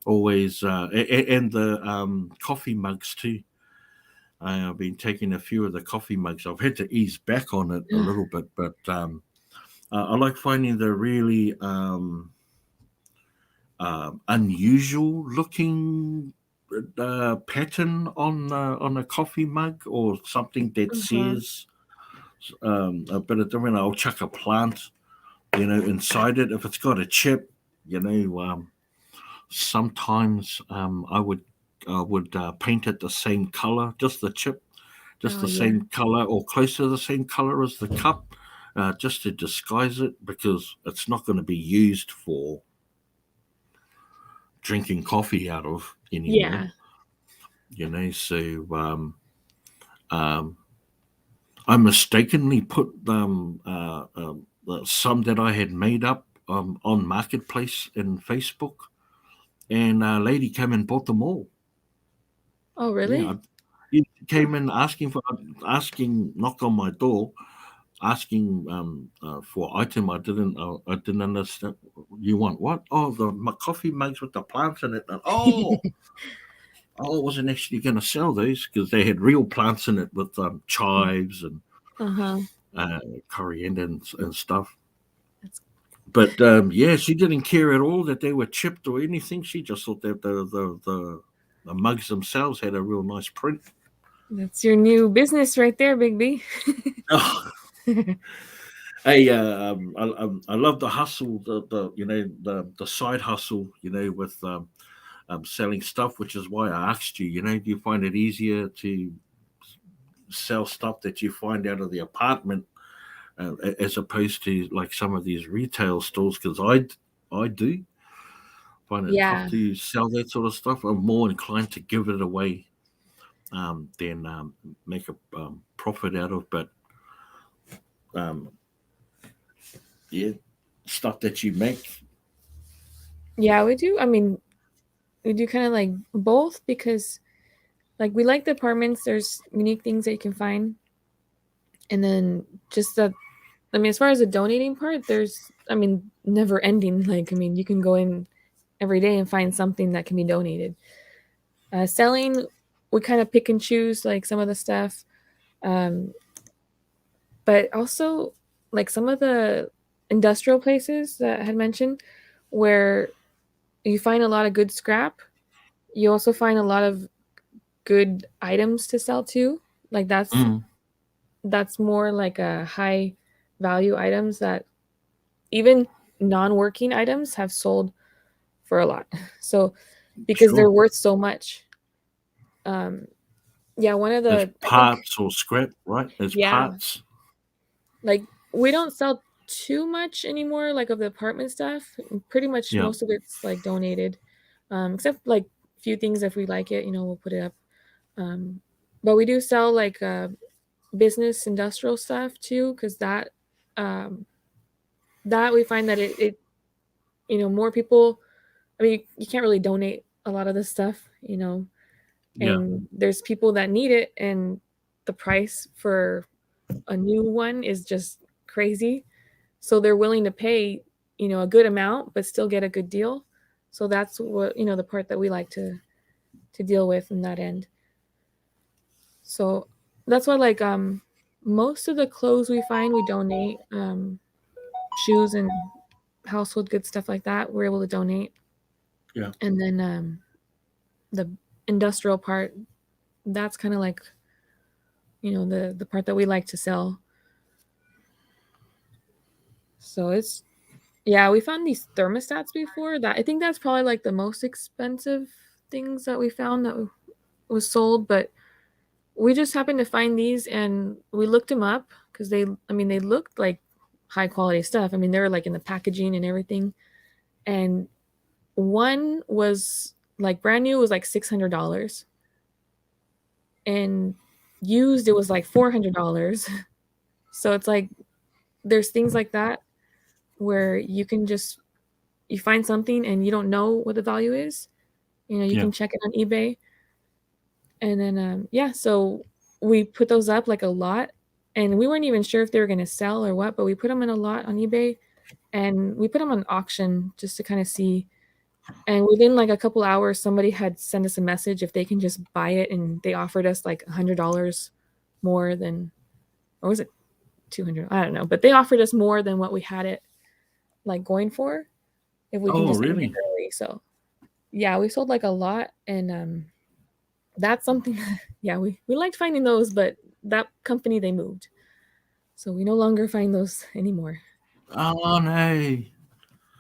Always and the coffee mugs too. I've been taking a few of the coffee mugs. I've had to ease back on it a little bit, but I like finding the really unusual looking pattern on a coffee mug or something that Uh-huh. says a bit of different. I'll chuck a plant, inside it. If it's got a chip, sometimes I would paint it the same color, just the chip, just Oh the yeah. same color or close to the same color as the cup, just to disguise it because it's not going to be used for drinking coffee out of anymore. Yeah. So um, I mistakenly put some that I had made up on Marketplace in Facebook, and a lady came and bought them all. Oh Yeah, really? he came in asking, knocked on my door, asking for item. I didn't understand. You want what? Oh, my coffee mugs with the plants in it. I wasn't actually going to sell those because they had real plants in it with chives and Uh-huh. coriander and stuff. That's But yeah, she didn't care at all that they were chipped or anything. She just thought that the mugs themselves had a real nice print. that's your new business right there, Big B. Hey, I love the hustle, the side hustle, with selling stuff, which is why I asked you. Do you find it easier to sell stuff that you find out of the apartment as opposed to like some of these retail stores? Because I do find it tough Yeah. to sell that sort of stuff. I'm more inclined to give it away than make a profit out of. But um, yeah, stuff that you make. Yeah, we do. I mean, we do kind of like both because like we like the apartments. There's unique things that you can find. And then just the I mean, as far as the donating part, there's I mean, never ending. Like, I mean, you can go in every day and find something that can be donated. Selling, we kind of pick and choose like some of the stuff. Um, but also like some of the industrial places that I had mentioned where you find a lot of good scrap. You also find a lot of good items to sell too. Like Mm, that's more like a high value items that even non-working items have sold for a lot. So because they're sure. worth so much. Um yeah, one of As the I think parts or scrap, right? As yeah, parts. like we don't sell too much anymore like of the apartment stuff. Pretty much Yeah. most of it's like donated. Except like few things if we like it, we'll put it up. Um but we do sell like business industrial stuff too cuz um that we find that it more people I mean you can't really donate a lot of this stuff, Yeah. and there's people that need it and the price for a new one is just crazy. So they're willing to pay, a good amount but still get a good deal. So that's what, the part that we like to deal with in that end. So that's why like most of the clothes we find we donate, shoes and household goods stuff like that we're able to donate. Yeah. And then the industrial part, that's kind of like, the part that we like to sell. So it's yeah, we found these thermostats before that I think that's probably like the most expensive things that we found that was sold, but we just happened to find these and we looked them up because they looked like high quality stuff. I mean, they were like in the packaging and everything. And one was like brand new was like $600 and used it was like $400. So it's like there's things like that where you find something and you don't know what the value is. You Yeah. can check it on eBay. And then so we put those up like a lot, and we weren't even sure if they were going to sell or what, but we put them in a lot on eBay, and we put them on auction just to kind of see. And within like a couple hours, somebody had sent us a message if they can just buy it, and they offered us like $100 more than, or was it 200? I don't know, but they offered us more than what we had it like going for if we can Oh, just end it really? early. So yeah, we sold like a lot, and that's something. Yeah, we liked finding those, but that company, they moved, so we no longer find those anymore. Oh, no.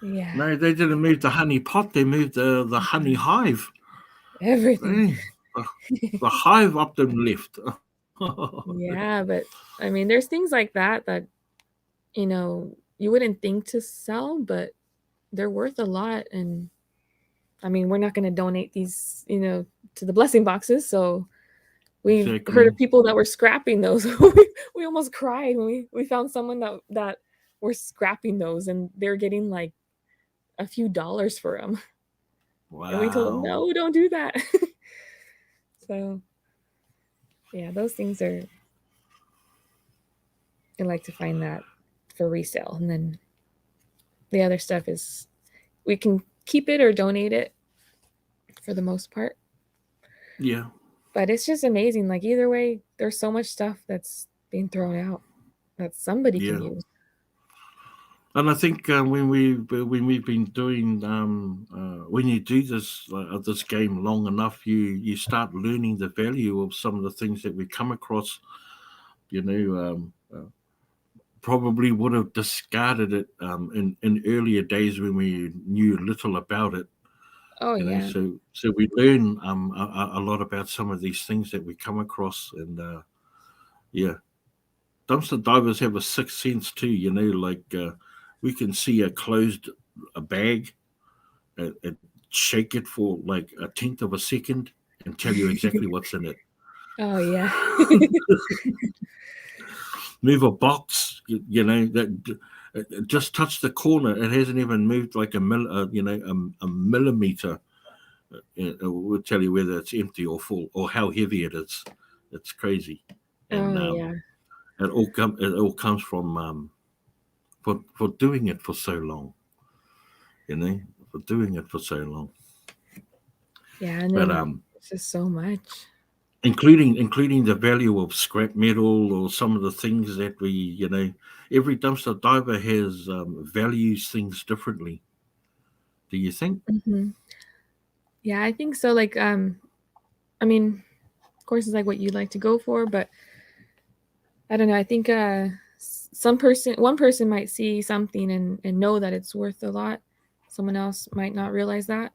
Yeah, No, they didn't move the honey pot. They moved the honey hive. everything. Eh, the, the hive up and left. Yeah, but I mean, there's things like that that you wouldn't think to sell, but they're worth a lot. And I mean, we're not going to donate these, to the blessing boxes. So we heard of Exactly. people that were scrapping those. We almost cried when we found someone that were scrapping those, and they're getting like a few dollars for them. And we told them, Wow. no, don't do that. So yeah, those things are, I like to find that for resale. And then the other stuff is we can keep it or donate it for the most part. Yeah. But it's just amazing. Like either way, there's so much stuff that's being thrown out that somebody can Yeah. use. And I think when we've been doing when you do this game long enough, you start learning the value of some of the things that we come across. You know, probably would have discarded it in earlier days when we knew little about it. Oh yeah. So we learn a lot about some of these things that we come across, and yeah, dumpster divers have a sixth sense too. Like we can see a bag, and shake it for like a tenth of a second, and tell you exactly what's in it. Oh yeah. Move a box, that just touch the corner. It hasn't even moved like a millimeter. It will tell you whether it's empty or full or how heavy it is. It's crazy, and Oh yeah. it all comes from for doing it for so long. You know, for doing it for so long. Yeah, and But then it's just so much. including the value of scrap metal or some of the things that every dumpster diver has values things differently. Do you think? Hmm. Yeah, I think so. Like, I mean, of course, it's like what you'd like to go for, but I don't know. I think one person might see something and know that it's worth a lot. Someone else might not realize that.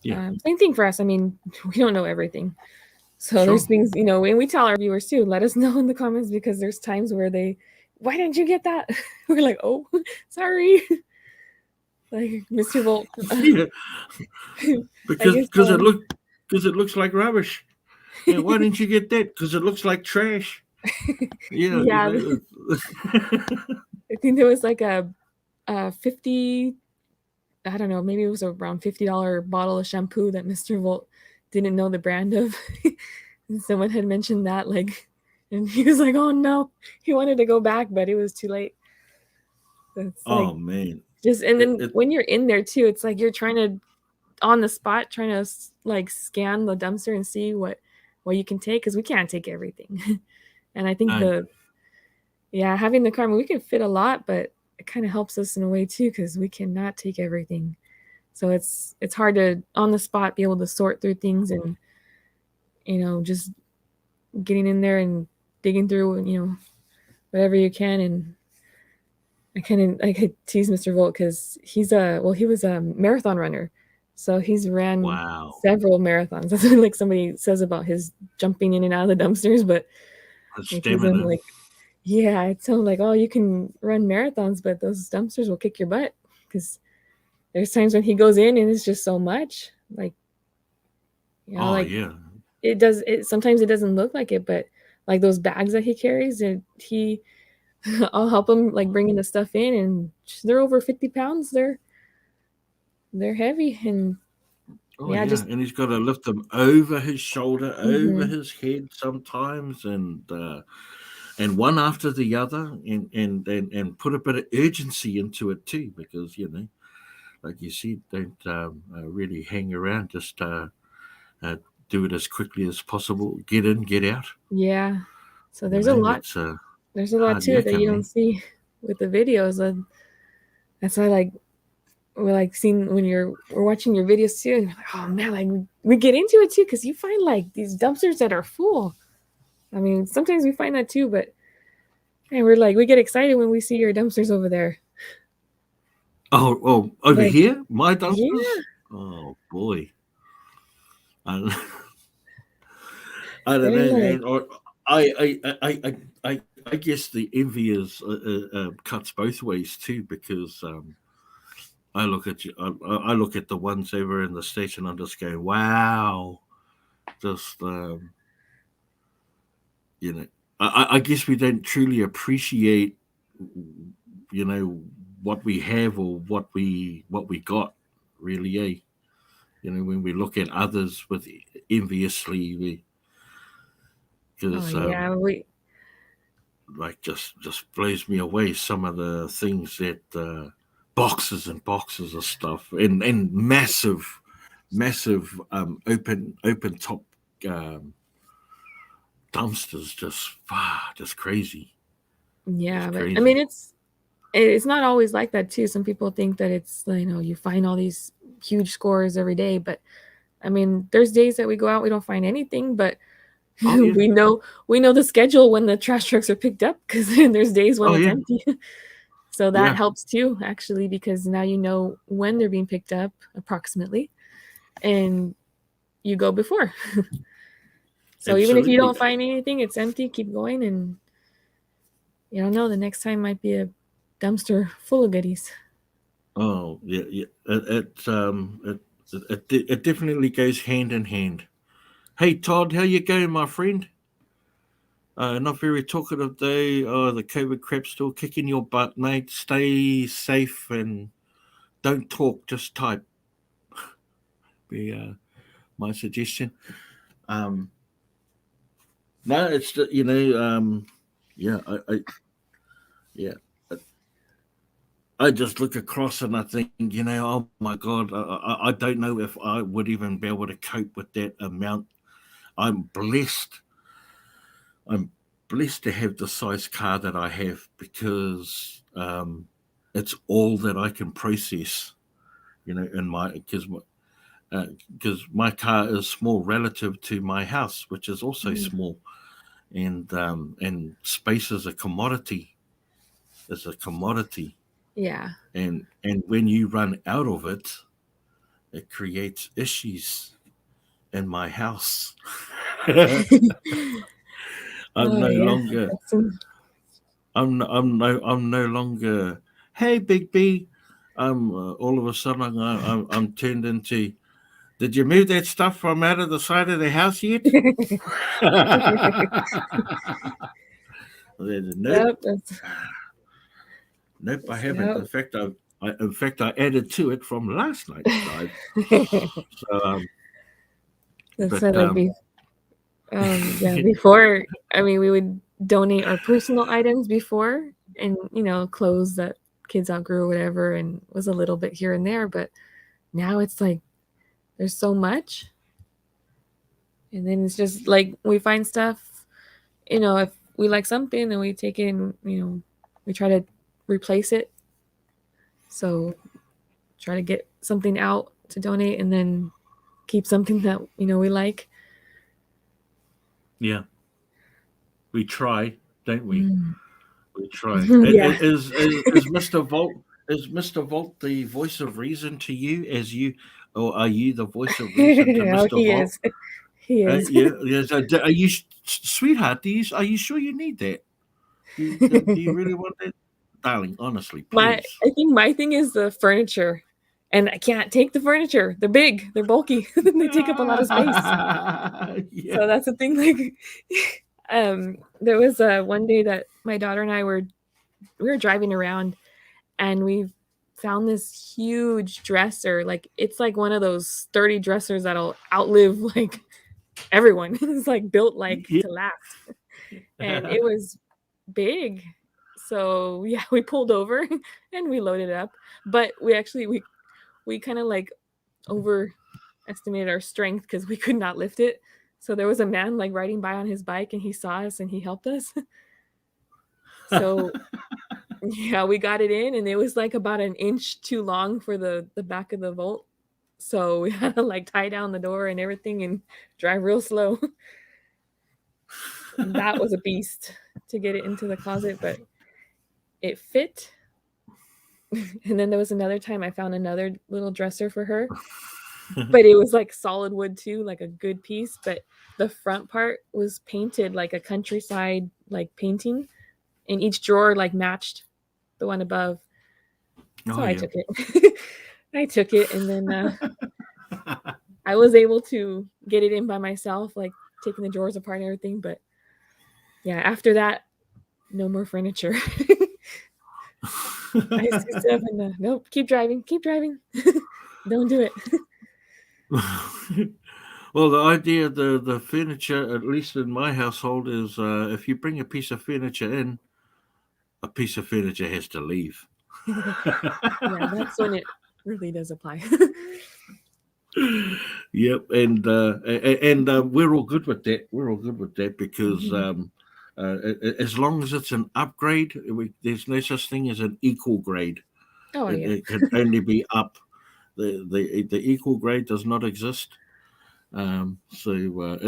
Yeah, Same thing for us. I mean, we don't know everything. So there's sure. things, and we tell our viewers too, let us know in the comments, because there's times where why didn't you get that? We're like, oh, sorry. Like Mr. Volt, Yeah, I because guess, it looks like rubbish. Yeah, why didn't you get that? Because it looks like trash. Yeah, yeah, I think there was like a 50, I don't know, maybe it was around $50 bottle of shampoo that Mr. Volt didn't know the brand of. And someone had mentioned that, like, and he was like, oh no, he wanted to go back, but it was too late. So it's like, Oh man, and it, then it when you're in there too, it's like you're trying to, on the spot, trying to like scan the dumpster and see what you can take, because we can't take everything. And I think no, having the car, I mean, we can fit a lot, but it kind of helps us in a way too, because we cannot take everything. So it's hard to, on the spot, be able to sort through things, and just getting in there and digging through, whatever you can. And I could tease Mr. Volt because he was a marathon runner, so he's ran wow, several marathons. That's what like somebody says about his jumping in and out of the dumpsters, but the I tease him stamina. like, yeah, I tell him like, oh, you can run marathons, but those dumpsters will kick your butt, because there's times when he goes in and it's just so much, like, Oh like yeah, it sometimes it doesn't look like it, but like those bags that he carries, and he I'll help him like bringing the stuff in, and they're over 50 pounds. They're heavy, and Oh yeah, yeah, just and he's got to lift them over his shoulder, over mhm. his head sometimes, and one after the other, and put a bit of urgency into it too, because like you said, don't really hang around. Just uh, do it as quickly as possible. Get in, get out. Yeah. So You there's a know, lot. it's There's a lot hard to it that yakka, you don't man. see with the videos, and that's why like we're like seeing when we're watching your videos too, and we're like, oh man, like we get into it too because you find like these dumpsters that are full. I mean, sometimes we find that too, but and we're like we get excited when we see your dumpsters over there. Oh, over Like, here, my yeah, dumpsters. Oh boy, I, I don't they're know, like, man. Or I guess the envy is cuts both ways too, because I look at you, I look at the ones over in the station. I'm just going, wow, just you know, I guess we don't truly appreciate, you know, what we have or what we got, really, eh? When we look at others with enviously, we oh because yeah, we like just blows me away some of the things that boxes and boxes of stuff and massive open top um, dumpsters, just crazy, yeah, just but I mean crazy. it's not always like that too. Some people think that it's you find all these huge scores every day, but I mean, there's days that we go out, we don't find anything, but Oh yeah, we know the schedule when the trash trucks are picked up because there's days when oh it's yeah, empty. So that yeah, helps too, actually, because now you know when they're being picked up approximately, and you go before. So even if you absolutely. don't find anything, it's empty, keep going, and you don't know, the next time might be a dumpster full of goodies. Oh yeah, yeah. It definitely goes hand in hand. Hey Todd, how you going, my friend? Not very talkative day. Oh, the COVID crap's still kicking your butt, mate. Stay safe and don't talk, just type. Be my suggestion. Um, no, yeah, yeah. I just look across and I think, oh my God, I don't know if I would even be able to cope with that amount. I'm blessed. I'm blessed to have the size car that I have because it's all that I can process. In my because my car is small relative to my house, which is also Mm, small, and space is a commodity. Is a commodity, yeah. and when you run out of it, it creates issues in my house. I'm Oh, no yeah. longer. That's some I'm no longer. Hey, Big B. All of a sudden I'm turned into. Did you move that stuff from out of the side of the house yet? Nope, Yep, that's nope. I haven't. yep. In fact, I added to it from last night's drive. So, That's why, but like, yeah, before, I mean, we would donate our personal items before and, clothes that kids outgrew or whatever, and was a little bit here and there, but now it's like there's so much, and then it's just like we find stuff, if we like something and we take it and, we try to replace it. So try to get something out to donate and then keep something that, we like. yeah, we try, don't we? Mm. We try. Yeah. Is Mr. Volt the voice of reason to you, or are you the voice of reason to Oh, Mr. he Volt? is. He is. Yeah, yes. Are you, sweetheart? Are you sure you need that? Do you really want that, darling? Honestly, please. I think my thing is the furniture, and I can't take the furniture. They're big, they're bulky, they take up a lot of space. Yeah. So that's the thing. Like, there was one day that my daughter and I were we were driving around and we found this huge dresser. Like it's like one of those sturdy dressers that'll outlive like everyone. It's like built like Yeah. to last. And it was big. So yeah, we pulled over and we loaded up. But we kind of like overestimated our strength because we could not lift it. So there was a man like riding by on his bike and he saw us and he helped us. So yeah, we got it in and it was like about an inch too long for the back of the Volt. So we had to like tie down the door and everything and drive real slow. That was a beast to get it into the closet, but it fit. And then there was another time I found another little dresser for her, but it was like solid wood too, like a good piece, but the front part was painted like a countryside like painting, and each drawer like matched the one above. So Oh, I yeah. took it. I took it, and then I was able to get it in by myself, like taking the drawers apart and everything. But yeah, after that, no more furniture. I used to have nope, keep driving, don't do it. Well, the idea, the furniture, at least in my household, is if you bring a piece of furniture in, a piece of furniture has to leave. Yeah, that's when it really does apply. Yep, and we're all good with that. We're all good with that because as long as it's an upgrade, there's no such thing as an equal grade. Oh yeah. It can only be up. The equal grade does not exist. So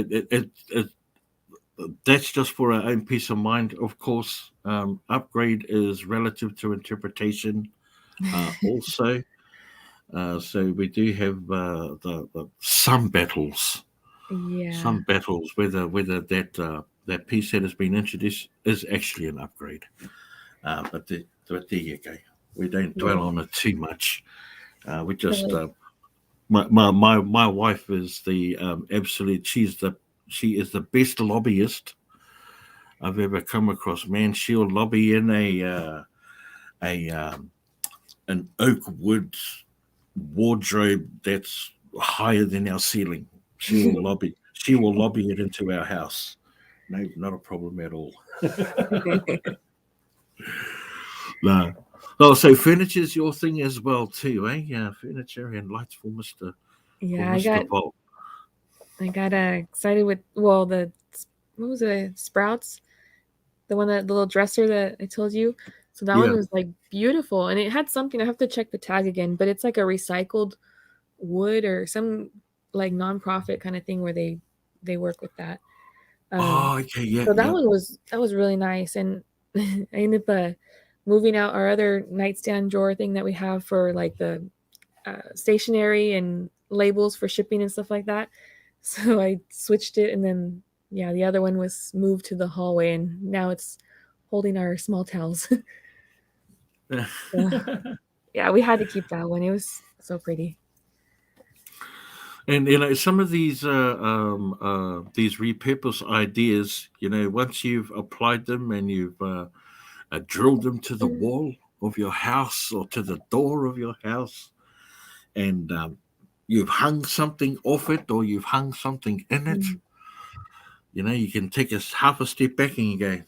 that's just for our own peace of mind. Of course, upgrade is relative to interpretation. Also, so we do have some battles. Yeah. Some battles whether that piece that has been introduced is actually an upgrade. But there you go. We don't dwell Yeah. on it too much. We just So, my wife is the absolute. She is the best lobbyist I've ever come across. Man, she'll lobby in a an oak wood wardrobe that's higher than our ceiling. She will lobby. She will lobby it into our house. No, not a problem at all. No. Oh, so furniture's your thing as well too, eh? Yeah, furniture and lights for yeah, Mister Volt. I got excited with well the what was it, Sprouts, the one that the little dresser that I told you. So that one Yeah. was like beautiful, and it had something. I have to check the tag again, but it's like a recycled wood or some like nonprofit kind of thing where they work with that. Um, Oh, okay. Yeah, so yeah. that was really nice, and I ended up moving out our other nightstand drawer thing that we have for like the stationery and labels for shipping and stuff like that. So I switched it, and then yeah, the other one was moved to the hallway, and now it's holding our small towels. So, yeah, we had to keep that one. It was so pretty. And some of these repurpose ideas, once you've applied them and you've drilled them to the wall of your house or to the door of your house, and you've hung something off it or you've hung something in it, Mm. you can take a half a step back and you go,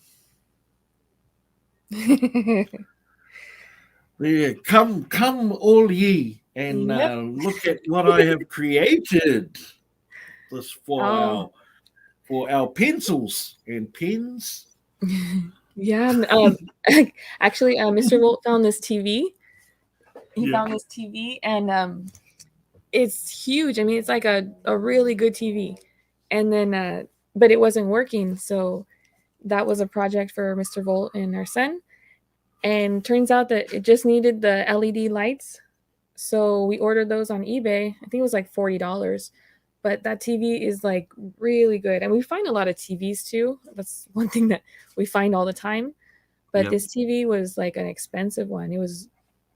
"Yeah, come, all ye, and Yep. look at what I have created. This Oh, for our pencils and pens." yeah. Actually, Mr. Volt found this TV. He Yeah. found this TV, and it's huge. I mean, it's like a really good TV. And then, but it wasn't working. So that was a project for Mr. Volt and our son. And turns out that it just needed the LED lights. So we ordered those on eBay. I think it was like $40. But that TV is like really good. And we find a lot of TVs too. That's one thing that we find all the time. But Yep. this TV was like an expensive one. It was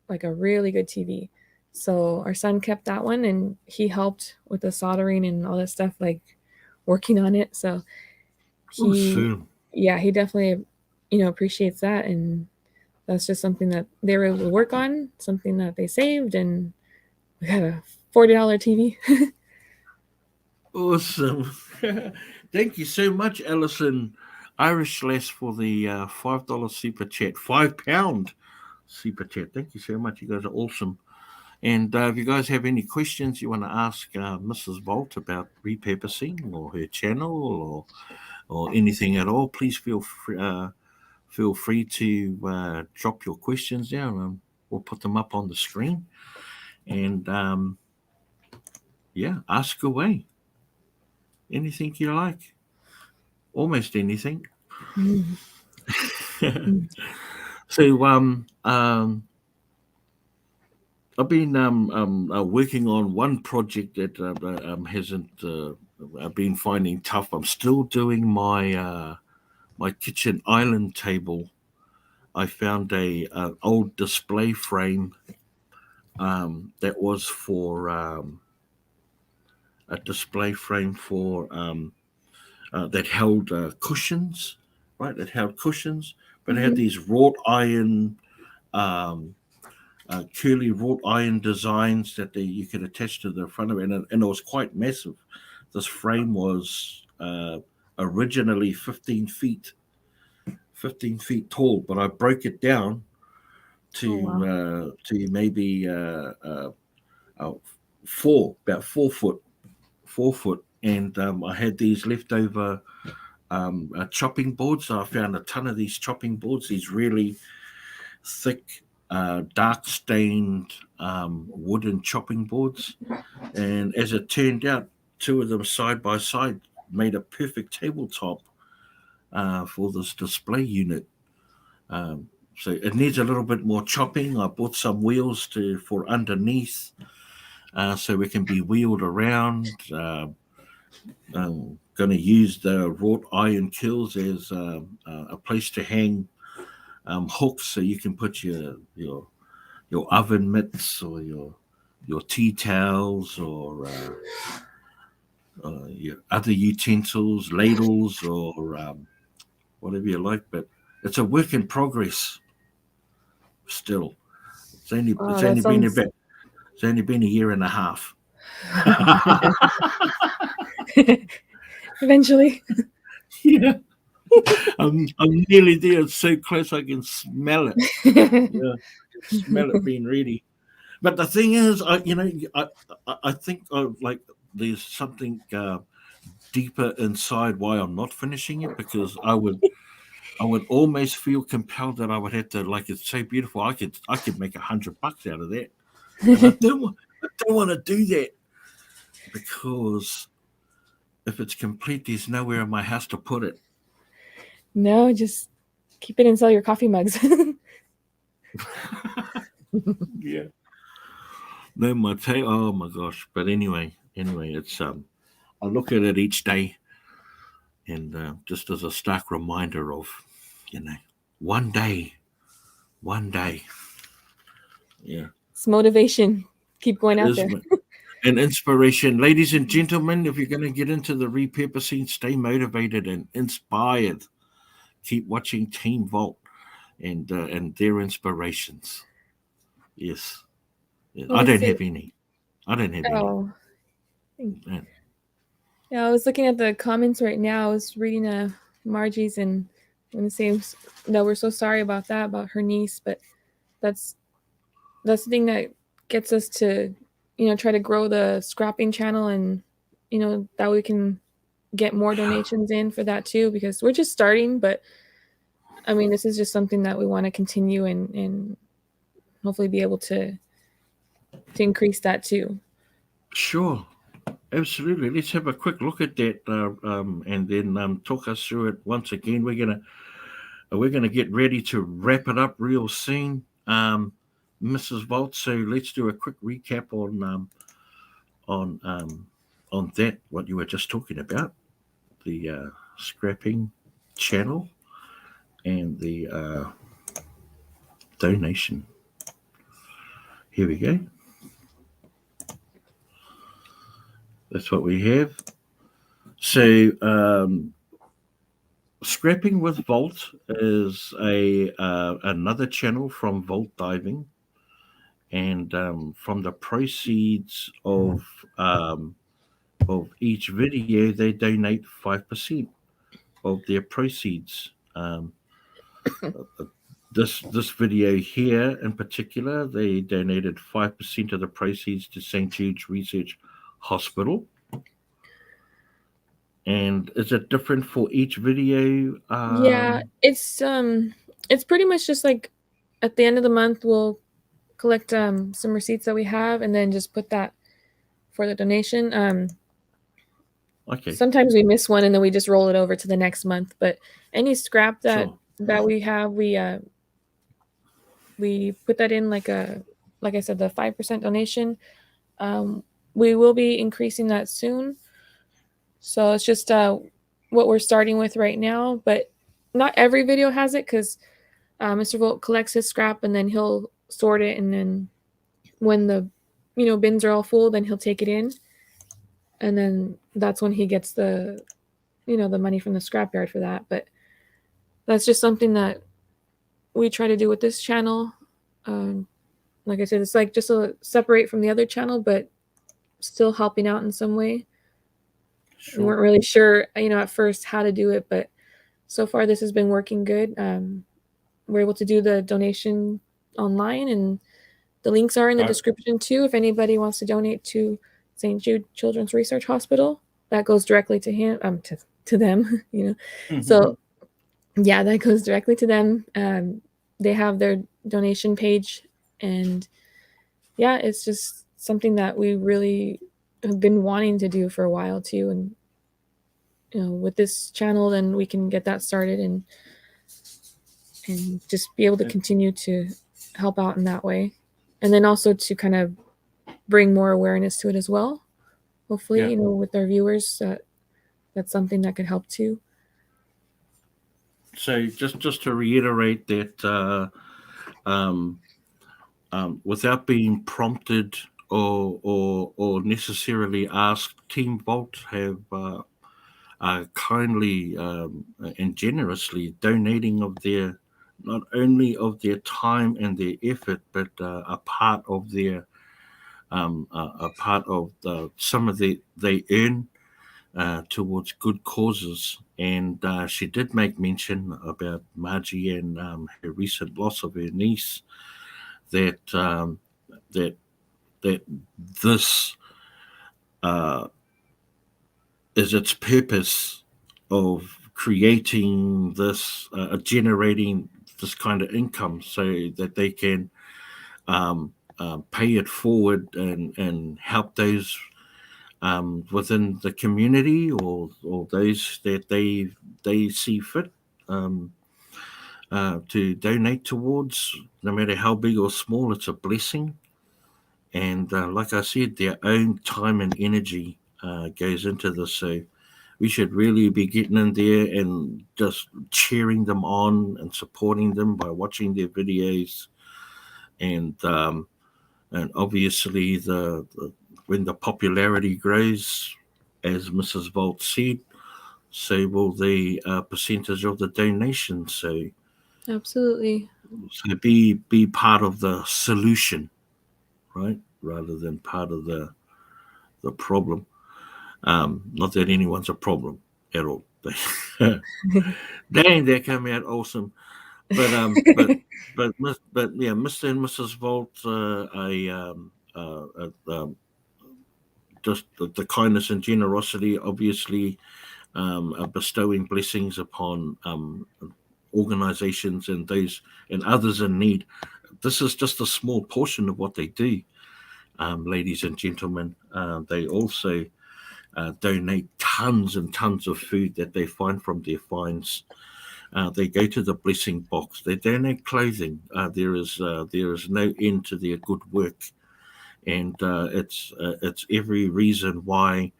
like a really good TV. So our son kept that one and he helped with the soldering and all that stuff, like working on it. So Oh, he, soon. yeah, he definitely, appreciates that. And that's just something that they were able to work on, something that they saved, and we got a $40 TV. Awesome. Thank you so much, Alison Irish Lass, for the $5 super chat, £5 super chat. Thank you so much. You guys are awesome. And if you guys have any questions you want to ask Mrs. Volt about repurposing or her channel or anything at all, please feel free to drop your questions down, and we'll put them up on the screen. And yeah, ask away. Anything you like, almost anything. So I've been working on one project that hasn't I've been finding tough. I'm still doing my my kitchen island table. I found a old display frame that was for a display frame for that held cushions, right? It held cushions, but it had these wrought iron. Curly wrought iron designs that you could attach to the front of it, and it was quite massive. This frame was originally 15 feet tall, but I broke it down to maybe about 4 foot, and I had these leftover chopping boards. So I found a ton of these chopping boards, these really thick, dark stained wooden chopping boards, and as it turned out, 2 of them side by side made a perfect tabletop for this display unit. So it needs a little bit more chopping. I bought some wheels for underneath, so we can be wheeled around. I'm going to use the wrought iron kilns as a place to hang hooks, so you can put your oven mitts or your tea towels or your other utensils, ladles, or whatever you like. But it's a work in progress. Still, it's only been a year and a half. Eventually. Yeah. I'm nearly there. It's so close I can smell it. Yeah, smell it being ready. But the thing is, I think like there's something deeper inside why I'm not finishing it, because I would almost feel compelled that I would have to, like, it's so beautiful. I could make $100 out of that. And I don't want to do that, because if it's complete, there's nowhere in my house to put it. No, just keep it and sell your coffee mugs. Yeah. No, oh my gosh. But anyway, it's I look at it each day, and just as a stark reminder of, one day. Yeah. It's motivation. Keep going out there. And inspiration. Ladies and gentlemen, if you're going to get into the repurposing, stay motivated and inspired. Keep watching Team Volt and their inspirations. Yes. I don't have any. Oh. Yeah, I was looking at the comments right now. I was reading Margie's, and I'm going to say no, we're so sorry about that, about her niece, but that's the thing that gets us to, try to grow the scrapping channel, and, that we can get more donations in for that too, because we're just starting. But I mean, this is just something that we want to continue and hopefully be able to increase that too. Sure. Absolutely. Let's have a quick look at that, and then talk us through it once again. We're gonna get ready to wrap it up real soon, Mrs. Volt. So let's do a quick recap on that, what you were just talking about, the scrapping channel and the donation. Here we go. That's what we have. So Scrapping with Vault is a another channel from Vault Diving, and from the proceeds of each video, they donate 5% of their proceeds. This video here in particular, they donated 5% of the proceeds to St. Jude's Research Hospital. And is it different for each video? Yeah, it's pretty much just like at the end of the month we'll collect some receipts that we have and then just put that for the donation. Okay. Sometimes we miss one and then we just roll it over to the next month. But any scrap that Sure. that we have, we put that in like I said, the 5% donation. We will be increasing that soon. So it's just what we're starting with right now. But not every video has it because Mr. Volt collects his scrap and then he'll sort it, and then when the bins are all full, then he'll take it in, and then that's when he gets the the money from the scrapyard for that. But that's just something that we try to do with this channel. Like I said, it's like just a separate from the other channel, but still helping out in some way. Sure. We weren't really sure, at first how to do it, but so far this has been working good. We're able to do the donation online, and the links are in the description too. If anybody wants to donate to St. Jude Children's Research Hospital, that goes directly to him, to them. Mm-hmm. So yeah, that goes directly to them. They have their donation page, and yeah, it's just something that we really have been wanting to do for a while too. And with this channel, then we can get that started and just be able to continue to help out in that way, and then also to kind of bring more awareness to it as well. Hopefully, Yeah. with our viewers, that's something that could help too. So just to reiterate that, without being prompted or necessarily asked, Team Vault have kindly and generously donating of their, not only of their time and their effort, but a part of their a part of the some of they earn towards good causes. And she did make mention about Margie and her recent loss of her niece. That that this is its purpose of creating this, generating this kind of income, so that they can pay it forward and help those within the community, or those that they see fit to donate towards. No matter how big or small, it's a blessing. And like I said, their own time and energy goes into this. So we should really be getting in there and just cheering them on and supporting them by watching their videos. And obviously, when the popularity grows, as Mrs. Volt said, so will the percentage of the donation. So Absolutely. be part of the solution, right, rather than part of the problem. Not that anyone's a problem at all. Dang, that came out awesome. But yeah, Mr. and Mrs. Volt, just the kindness and generosity, obviously, bestowing blessings upon organizations and those and others in need. This is just a small portion of what they do, ladies and gentlemen. They also donate tons and tons of food that they find from their finds. They go to the blessing box. They donate clothing. There is no end to their good work, and it's every reason why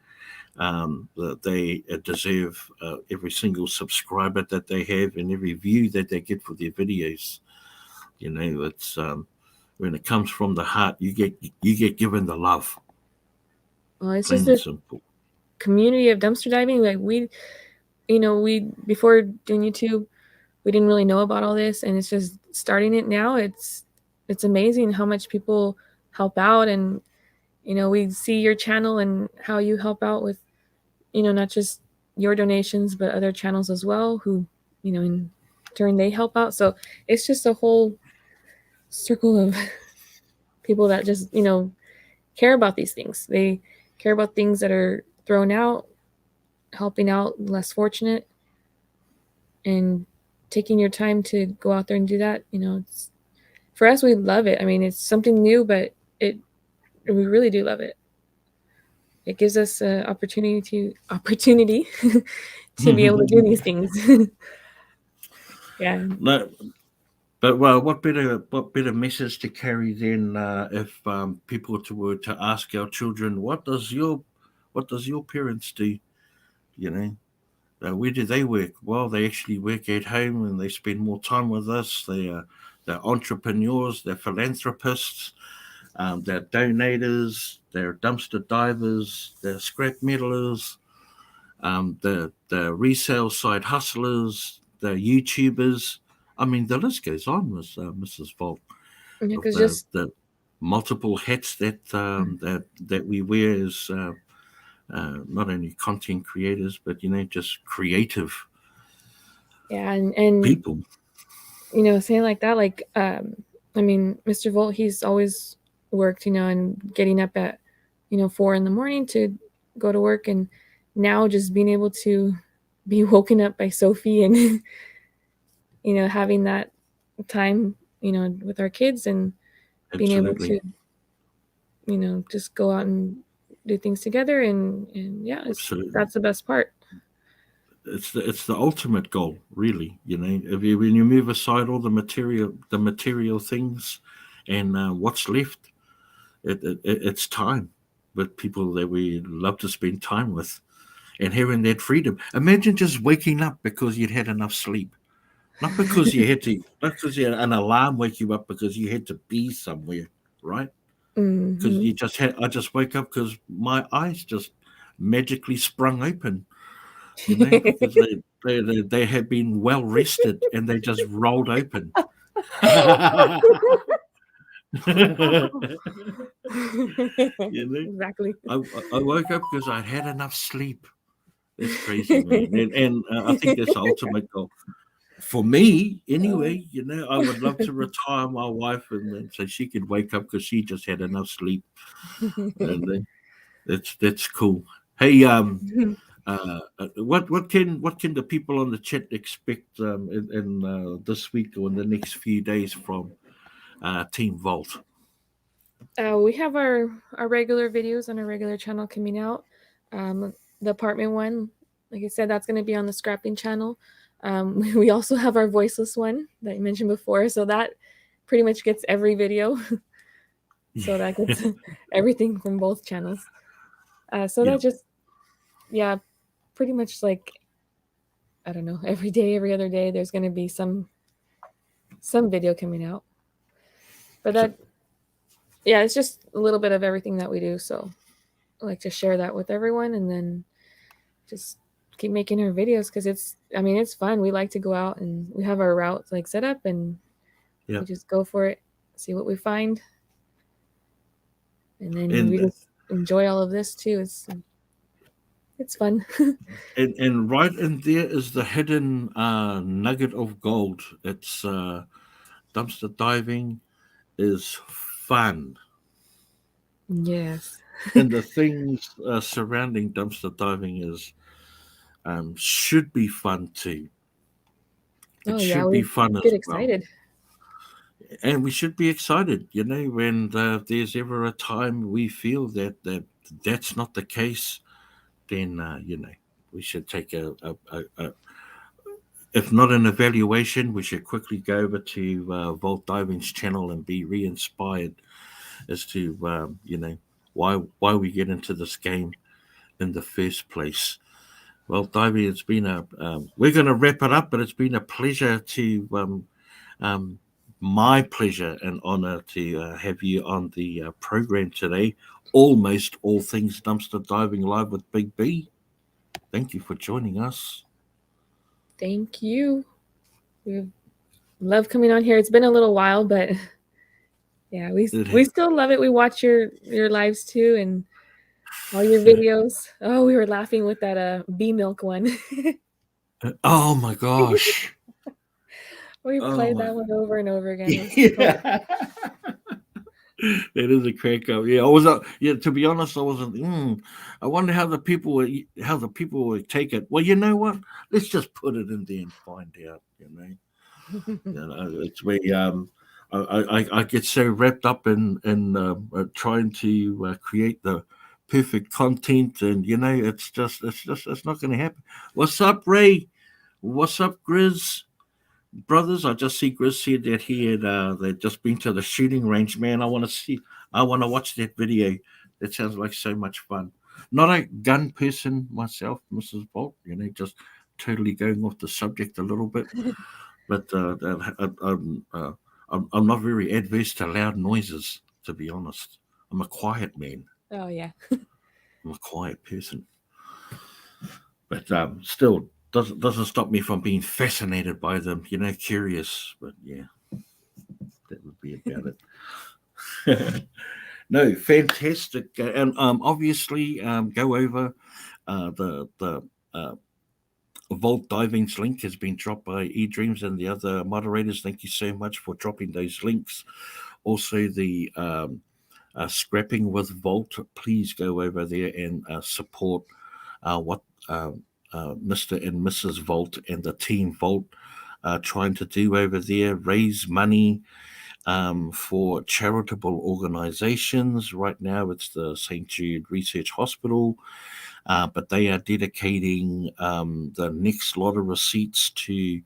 they deserve every single subscriber that they have and every view that they get for their videos. It's when it comes from the heart, you get given the love. Well, it's Plain just and a simple. community of dumpster diving. Like we before doing YouTube, we didn't really know about all this, and it's just starting it now. It's amazing how much people help out, and we see your channel and how you help out with not just your donations but other channels as well, who in turn they help out. So it's just a whole circle of people that just care about these things. They care about things that are thrown out, helping out less fortunate, and taking your time to go out there and do that. It's, for us, we love it. I mean, it's something new, but we really do love it. It gives us an opportunity to be able to do these things. Yeah. No, but well, what better message to carry then if people were to ask our children, what does your parents do? You know, where do they work? Well, they actually work at home and they spend more time with us. They're entrepreneurs, they're philanthropists, they're donators, they're dumpster divers, they're scrap metalers, the resale side hustlers, the YouTubers. I mean, the list goes on, Mrs. Volt, Yeah, of because just the multiple hats that we wear as not only content creators, but just creative yeah, and people. saying like that, like I mean, Mr. Volt, he's always worked, and getting up at 4 in the morning to go to work, and now just being able to be woken up by Sophie and having that time with our kids, and being able Absolutely, to just go out and do things together, and yeah, absolutely. that's the best part. It's the ultimate goal, really. If when you move aside all the material things, and what's left, it's time with people that we love to spend time with, and having that freedom. Imagine just waking up because you'd had enough sleep. Not because you had to, not because you had an alarm wake you up because you had to be somewhere, right? Because Hmm. I just wake up because my eyes just magically sprung open, because they had been well rested and they just rolled open. Exactly. I woke up because I'd had enough sleep. That's crazy, man. And I think that's the ultimate goal. For me, anyway, I would love to retire my wife and then so she could wake up because she just had enough sleep. And then that's cool. Hey, what can the people on the chat expect in this week or in the next few days from Team Vault? We have our regular videos on our regular channel coming out. The apartment one, like I said, that's going to be on the scrapping channel. We also have our voiceless one that you mentioned before, so that pretty much gets every video. So that gets everything from both channels. So Yeah, that just, yeah, pretty much like, I don't know, every day, every other day, there's going to be some video coming out. But so, that, yeah, it's just a little bit of everything that we do. So I like to share that with everyone, and then just keep making our videos because it's fun. We like to go out and we have our routes like set up, and yeah, we just go for it, see what we find, and then we and just enjoy all of this too. It's fun. and right in there is the hidden nugget of gold. It's dumpster diving is fun, Yes. and the things surrounding dumpster diving is should be fun too. Oh It yeah, should be we fun get as well. excited. And we should be excited, when there's ever a time we feel that's not the case, then we should take a if not an evaluation, we should quickly go over to Vault Diving's channel and be re-inspired as to why we get into this game in the first place. Well, Divey, it's been we're going to wrap it up, but it's been a pleasure to um, my pleasure and honor to have you on the program today. Almost all things dumpster diving live with Big B. Thank you for joining us. Thank you. We love coming on here. It's been a little while, but yeah, we still love it. We watch your lives too, and all your videos. Oh, we were laughing with that bee milk one. Oh my gosh. We played that one over and over again. Yeah. That is a crack up. Yeah, I was. Yeah, to be honest, I wasn't. I wonder how the people would take it. Well, you know what? Let's just put it in there and find out. It's where I get so wrapped up in trying to create the perfect content, and it's not going to happen. What's up, Ray? What's up, Grizz? Brothers, I just see Grizz said that they'd just been to the shooting range. Man, I want to watch that video. That sounds like so much fun. Not a gun person myself, Mrs. Bolt. Just totally going off the subject a little bit, but I'm not very adverse to loud noises. To be honest, I'm a quiet man. Oh yeah, I'm a quiet person, but still doesn't stop me from being fascinated by them. Curious, but yeah. That would be about it. No, fantastic, and obviously go over the Vault Diving's link has been dropped by eDreams and the other moderators. Thank you so much for dropping those links. Also, the Scrapping with Vault. Please go over there and support what Mr. and Mrs. Vault and the team Vault are trying to do over there. Raise money for charitable organizations. Right now, it's the St. Jude Research Hospital, but they are dedicating the next lot of receipts to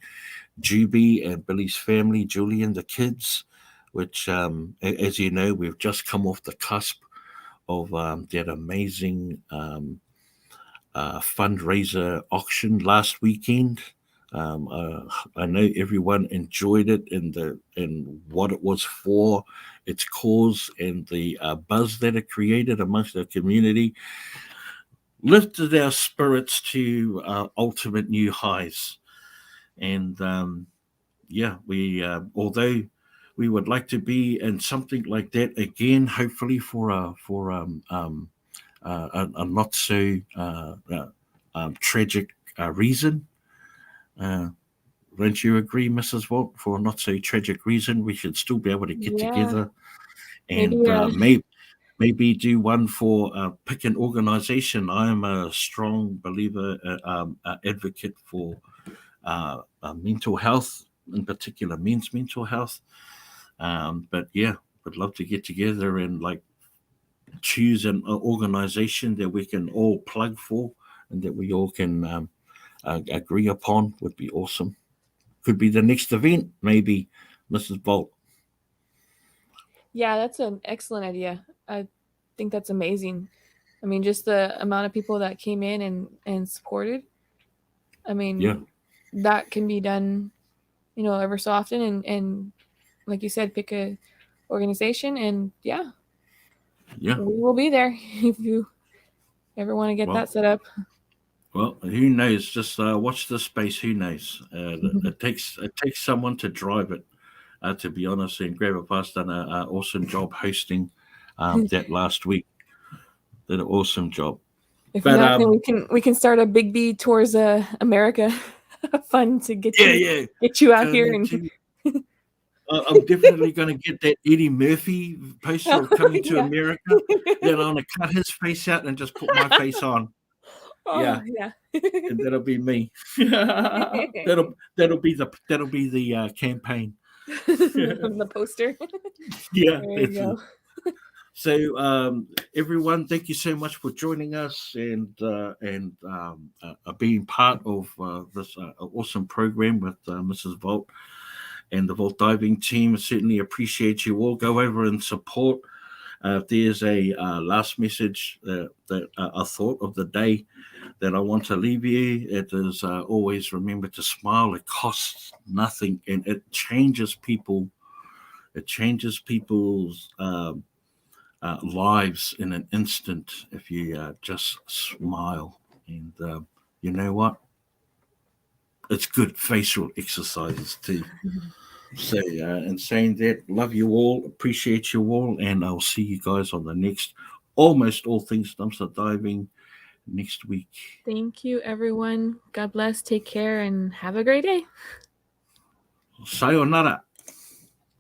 Juby and Billy's family, Julian, the kids, which, as you know, we've just come off the cusp of that amazing fundraiser auction last weekend. I know everyone enjoyed it and what it was for, its cause, and the buzz that it created amongst the community. Lifted our spirits to ultimate new highs, and we although we would like to be in something like that again, hopefully for a not so tragic reason. Don't you agree, Mrs. Walt? For a not so tragic reason, we should still be able to get together and maybe do one for pick an organization. I am a strong believer, advocate for mental health, in particular men's mental health. But yeah, would love to get together and choose an organization that we can all plug for and that we all can agree upon. Would be awesome. Could be the next event, maybe, Mrs. Bolt. Yeah, that's an excellent idea. I think that's amazing. I mean, just the amount of people that came in and supported. I mean, that can be done, ever so often. And like you said, pick a organization and we will be there if you ever want to get that set up. Well, who knows? Just watch the space. Who knows? It takes someone to drive it. To be honest, and Grandpa's done an awesome job hosting that last week. Did an awesome job. If not, then we can start a Big B Tours America fund to get you out here and. I'm definitely going to get that Eddie Murphy poster of coming to America. Then I'm going to cut his face out and just put my face on. Yeah, and that'll be me. that'll be the campaign. The poster. Yeah, there you go. So, everyone, thank you so much for joining us and being part of this awesome program with Mrs. Vault and the Vault Diving team. Certainly appreciate you all. Go over and support. There's a last message that I thought of the day that I want to leave you. It is always remember to smile. It costs nothing, and it changes people. It changes people's lives in an instant if you just smile. And you know what? it's good facial exercises too. So, and saying that, love you all, appreciate you all, and I'll see you guys on the next Almost All Things Dumpster Diving next week. Thank you, everyone. God bless. Take care and have a great day. Sayonara.